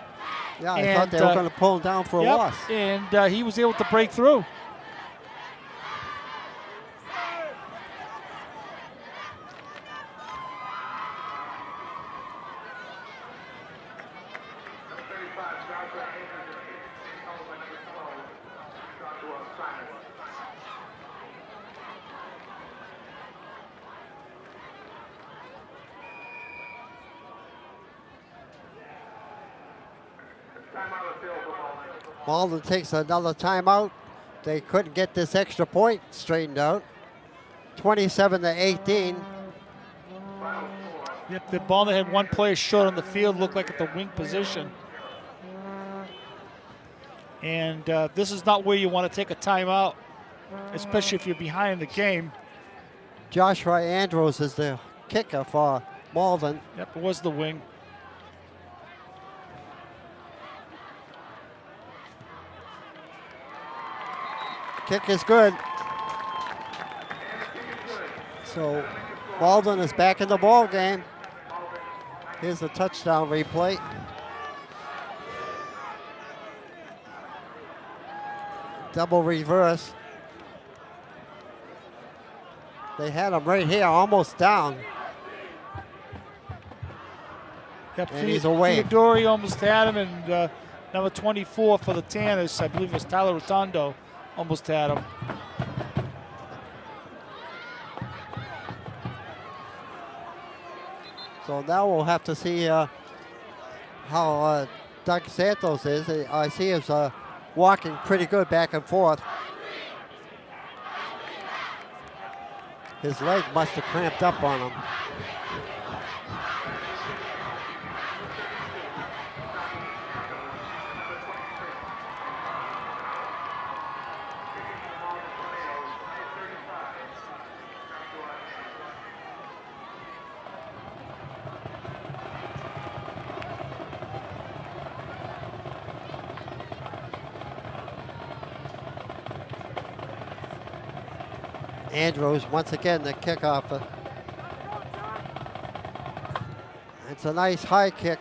Yeah, I thought they were going to pull him down for a loss. And he was able to break through. Malden takes another timeout. They couldn't get this extra point straightened out. 27-18. Yep, the ball that had one player short on the field looked like at the wing position. And this is not where you want to take a timeout, especially if you're behind the game. Joshua Andrews is the kicker for Malden. Yep, it was the wing. Kick is good. So Malden is back in the ball game. Here's the touchdown replay. Double reverse. They had him right here, almost down. Yep, And he's away. Theodori almost had him, and number 24 for the Tanners, I believe it was Tyler Rotondo, almost had him. So now we'll have to see how Doug Santos is. I see he's walking pretty good back and forth. His leg must have cramped up on him. Andrews once again the kickoff. It's a nice high kick.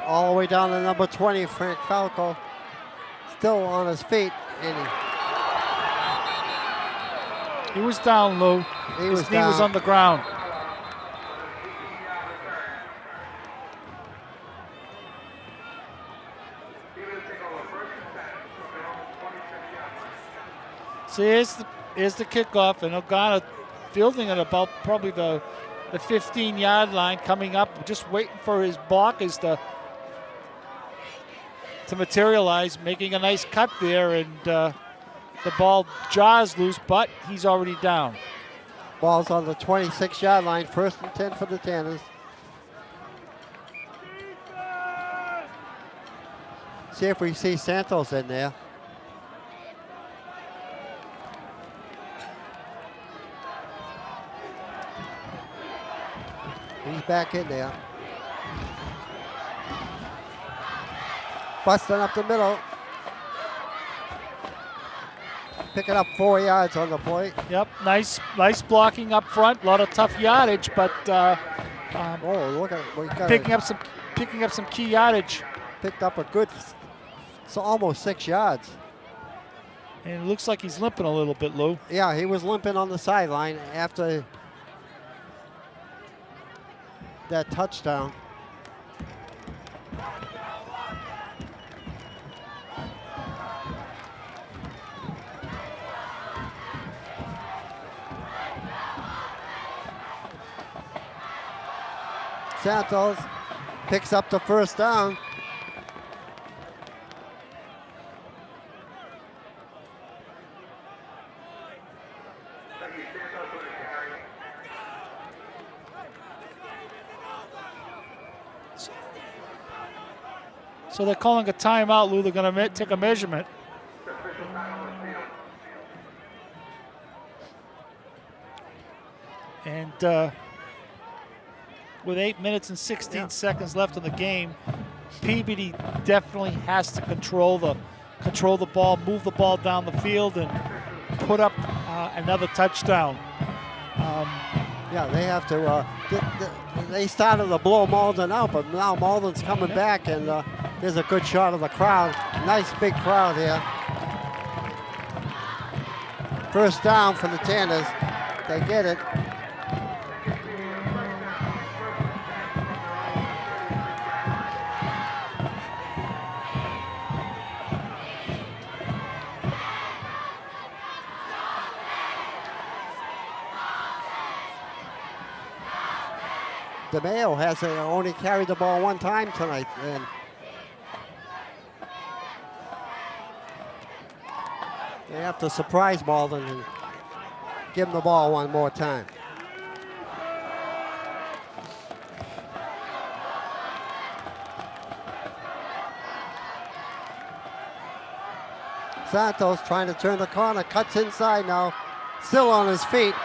All the way down to number 20, Frank Falco. Still on his feet. And He was down, Lou. he His was knee was down. on the ground. So here's the kickoff, and O'Connor fielding at about probably the 15-yard line, coming up, just waiting for his blockers to materialize, making a nice cut there, and the ball jaws loose, but he's already down. Ball's on the 26-yard line, 1st and 10 for the Tanners. See if we see Santos in there. He's back in there. Busting up the middle. Picking up 4 yards on the play. Yep, nice blocking up front. A lot of tough yardage, but Oh, look at it. We got picking up some key yardage. picked up a good, it's almost 6 yards. And it looks like he's limping a little bit, Lou. Yeah, he was limping on the sideline after that touchdown. Santos picks up the 1st down. So they're calling a timeout, Lou. They're going to take a measurement. And with 8 minutes and 16 seconds left in the game, Peabody definitely has to control the ball, move the ball down the field, and put up another touchdown. Yeah, they have to. They started to blow Malden out, but now Malden's coming back, and there's a good shot of the crowd. Nice big crowd here. 1st down for the Tanners. They get it. DeMayo has only carried the ball 1 time tonight, and they have to surprise Malden and give him the ball 1 more time. Santos trying to turn the corner, cuts inside now, still on his feet,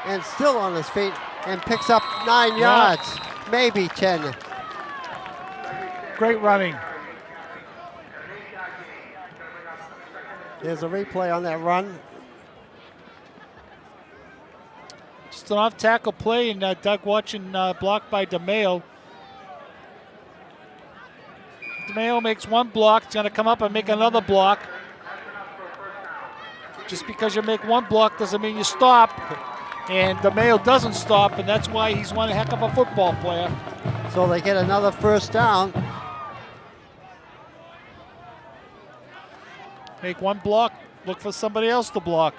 and still on his feet, and picks up 9 yards, maybe 10. Great running. There's a replay on that run. Just an off-tackle play, and Doug watching blocked by DeMayo. DeMayo makes 1 block. He's going to come up and make another block. Just because you make 1 block doesn't mean you stop. And DeMayo doesn't stop, and that's why he's one heck of a football player. So they get another 1st down. Make 1 block, look for somebody else to block.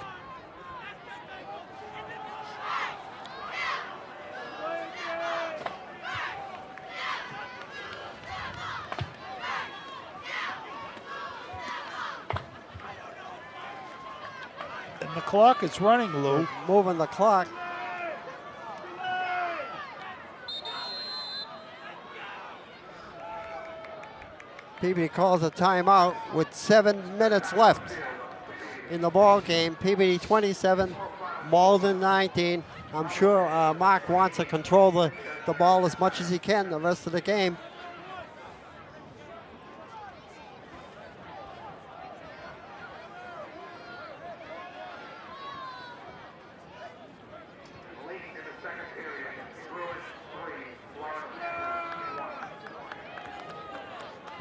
And the clock is running, Lou. Moving the clock. Peabody calls a timeout with 7 minutes left in the ball game. Peabody 27, Malden 19. I'm sure Mark wants to control the ball as much as he can the rest of the game.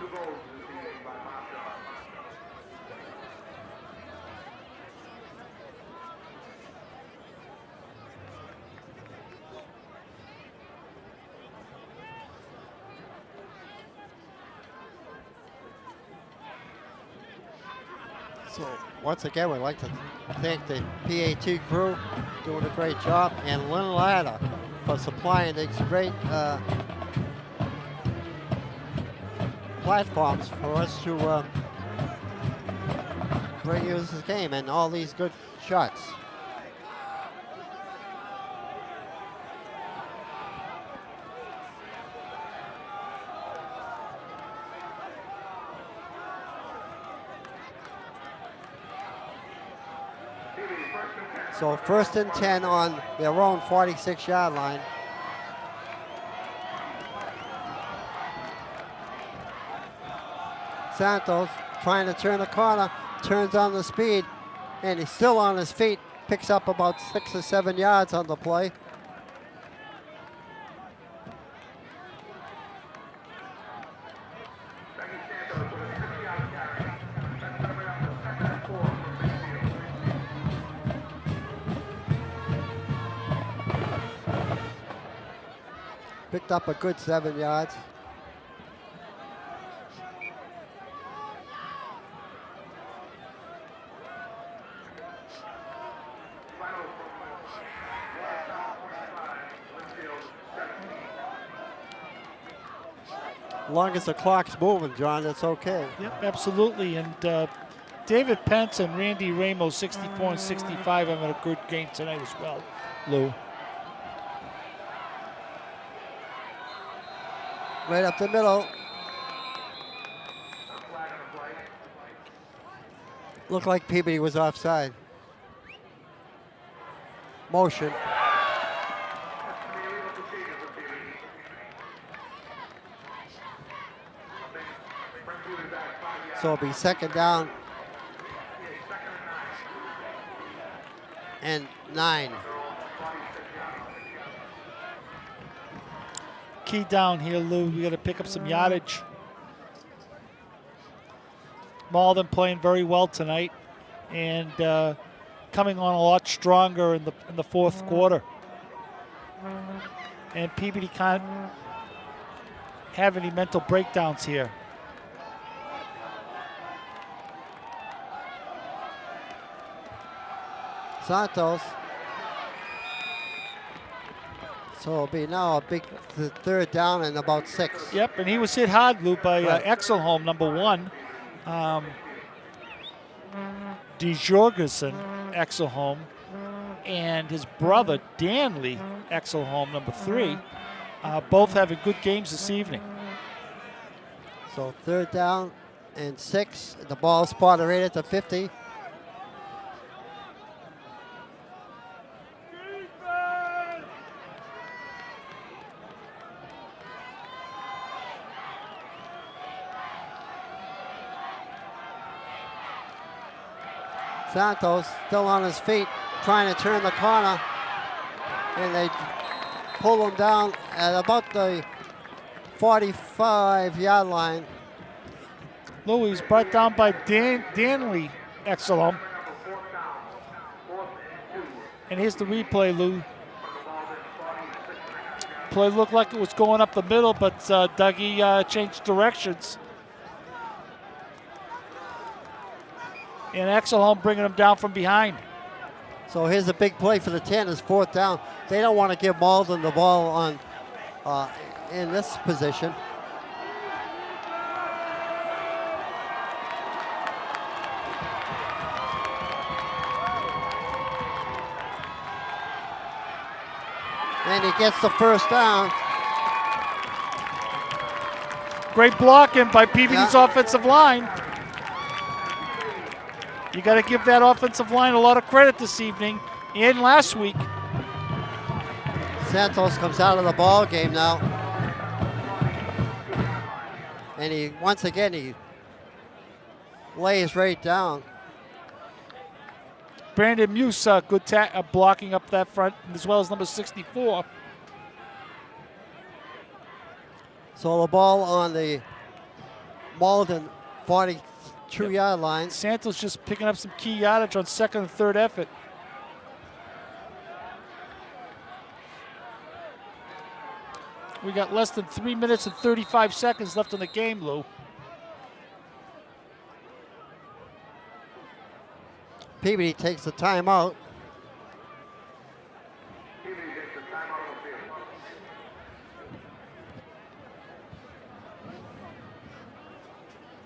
2 goals to this evening by Marshall. So once again, we'd like to thank the PAT crew doing a great job, and Lynn Ladder for supplying these great platforms for us to bring you this game and all these good shots. So 1st and 10 on their own 46-yard line. Santos trying to turn the corner, turns on the speed, and he's still on his feet, picks up about 6 or 7 yards on the play. Picked up a good 7 yards. As long as the clock's moving, John, it's okay. Yep, absolutely. And David Pence and Randy Ramos, 64 and 65, having a good game tonight as well, Lou. Right up the middle. Looked like Peabody was offside. Motion. So it'll be 2nd down and 9. Key down here, Lou. We got to pick up some yardage. Malden playing very well tonight, and coming on a lot stronger in the 4th quarter. And Peabody can't have any mental breakdowns here. Santos. So it'll be now a big 3rd down and about 6. Yep, and he was hit hard, Lou, by Exelholm, number 1. DeJorgensen Exelholm and his brother Danley Exelholm, number 3, both having good games this evening. So 3rd down and 6. The ball spotted right at the 50. Santos still on his feet, trying to turn the corner, and they pull him down at about the 45-yard line. Louis brought down by Danley Exelholm. And here's the replay, Lou. Play looked like it was going up the middle, but Dougie changed directions. And Exelholm bringing him down from behind. So here's a big play for the 10, is 4th down. They don't want to give Malden the ball on in this position. And he gets the 1st down. Great blocking by Peabody's offensive line. You got to give that offensive line a lot of credit this evening and last week. Santos comes out of the ball game now. And he, once again, he lays right down. Brandon Muse, good blocking up that front, as well as number 64. So the ball on the Malden 42-yard line. Santos just picking up some key yardage on second and third effort. We got less than 3 minutes and 35 seconds left in the game, Lou. Peabody takes the timeout. Peabody takes the timeout on the field.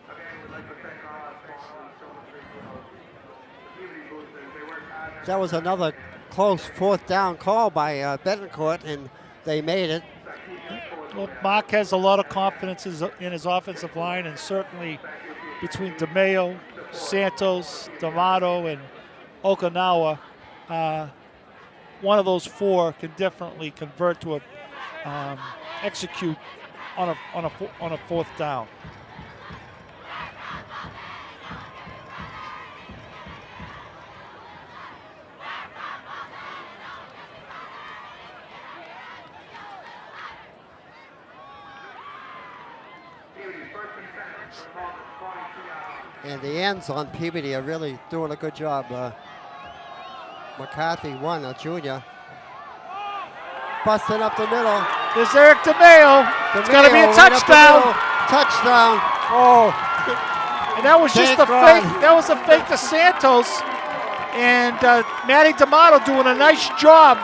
Again, we'd like to thank our sponsors so much for the Peabody boosters. They work hard. That was another close fourth down call by Betancourt, and they made it. Well, Mark has a lot of confidence in his offensive line, and certainly between DeMayo, Santos, D'Amato, and Okinawa, one of those four can definitely convert to execute on a fourth down. And the ends on Peabody are really doing a good job. McCarthy, a junior. Busting up the middle. There's Eric DeMayo. It's going to be a right up the touchdown. middle. Touchdown. Oh. And that was just Thank a God. fake. That was a fake to Santos. And Matty D'Amato doing a nice job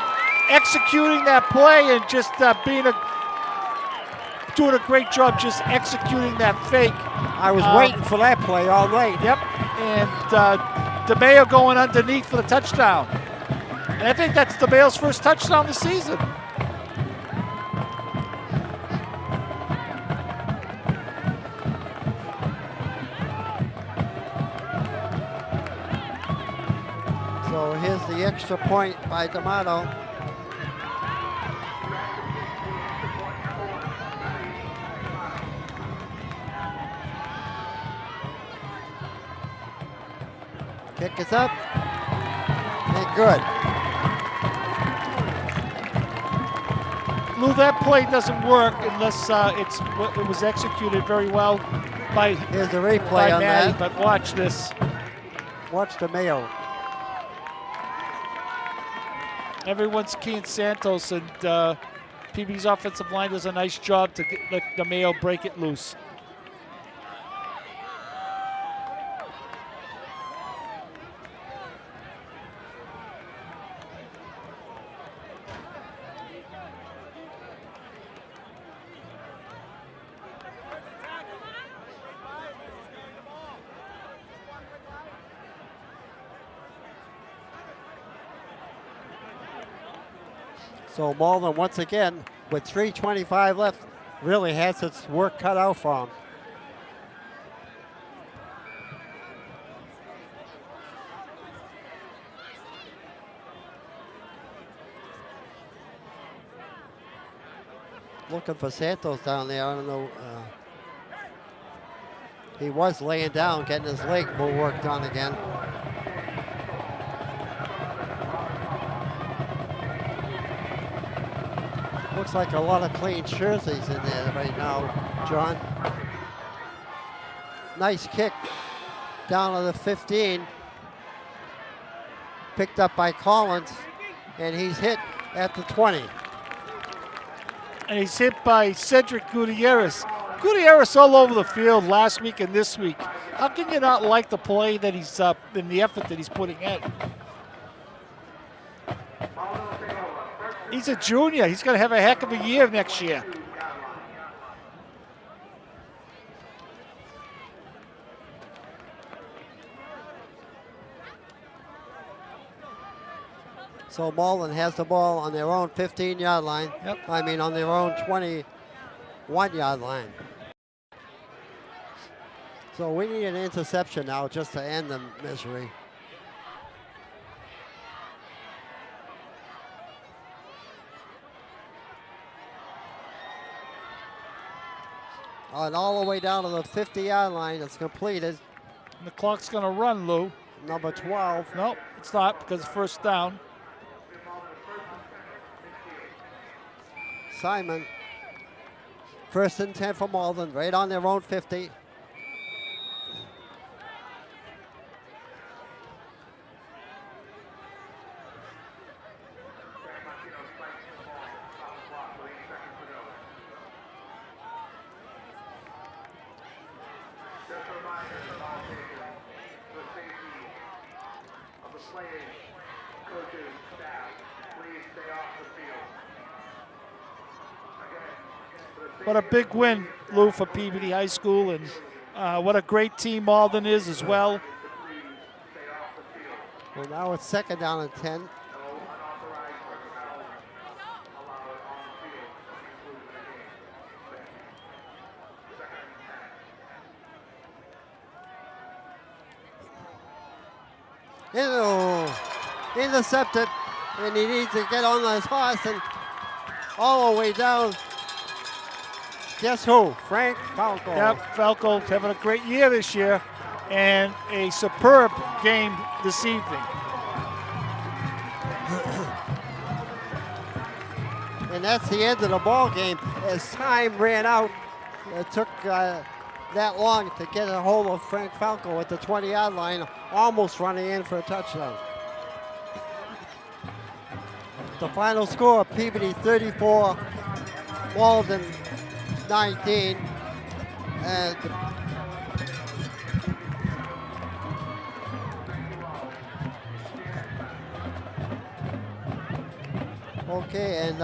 executing that play and just doing a great job just executing that fake. I was waiting for that play all night. Yep. And DeMayo going underneath for the touchdown. And I think that's DeMayo's first touchdown this season. So here's the extra point by D'Amato. Kick is up. And good. Lou, that play doesn't work unless it was executed very well by, Here's the replay by on Matty. that. But watch this. Watch DeMayo. Everyone's keying Santos, and PB's offensive line does a nice job to let DeMayo break it loose. So Malden, once again, with 3:25 left, really has its work cut out for him. Looking for Santos down there. I don't know. He was laying down, getting his leg worked on again. Looks like a lot of clean jerseys in there right now, John. Nice kick down to the 15. Picked up by Collins, and he's hit at the 20. And he's hit by Cedric Gutierrez. Gutierrez all over the field last week and this week. How can you not like the play that he's in the effort that he's putting in? He's a junior. He's going to have a heck of a year next year. So Malden has the ball on their own 15-yard line. Yep. I mean, on their own 21-yard line. So we need an interception now just to end the misery. And all the way down to the 50-yard line, it's completed. And the clock's going to run, Lou. Number 12. Nope, it's not because it's first down. Simon. First and 10 for Malden, right on their own 50. players, coaches, staff, please stay off the field. Again, What a big win, Lou, for Peabody High School, and what a great team Malden is as well. Well, now it's second down and 10. no unauthorized personnel allowed on the field, including the game. Thank you. Second and 10. Intercepted, and he needs to get on his horse and all the way down. Guess who? Frank Falco. Yep, Falco having a great year this year and a superb game this evening. And that's the end of the ball game. As time ran out, it took that long to get a hold of Frank Falco at the 20-yard line, almost running in for a touchdown. The final score, Peabody 34, Malden 19. And okay, and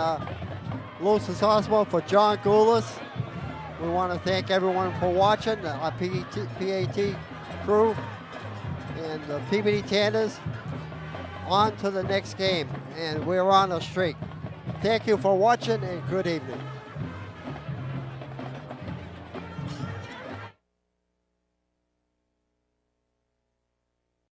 Lucis Osmo for John Goulas. We want to thank everyone for watching, our PAT crew, and the Peabody Tanners. On to the next game, and we're on a streak. Thank you for watching, and good evening.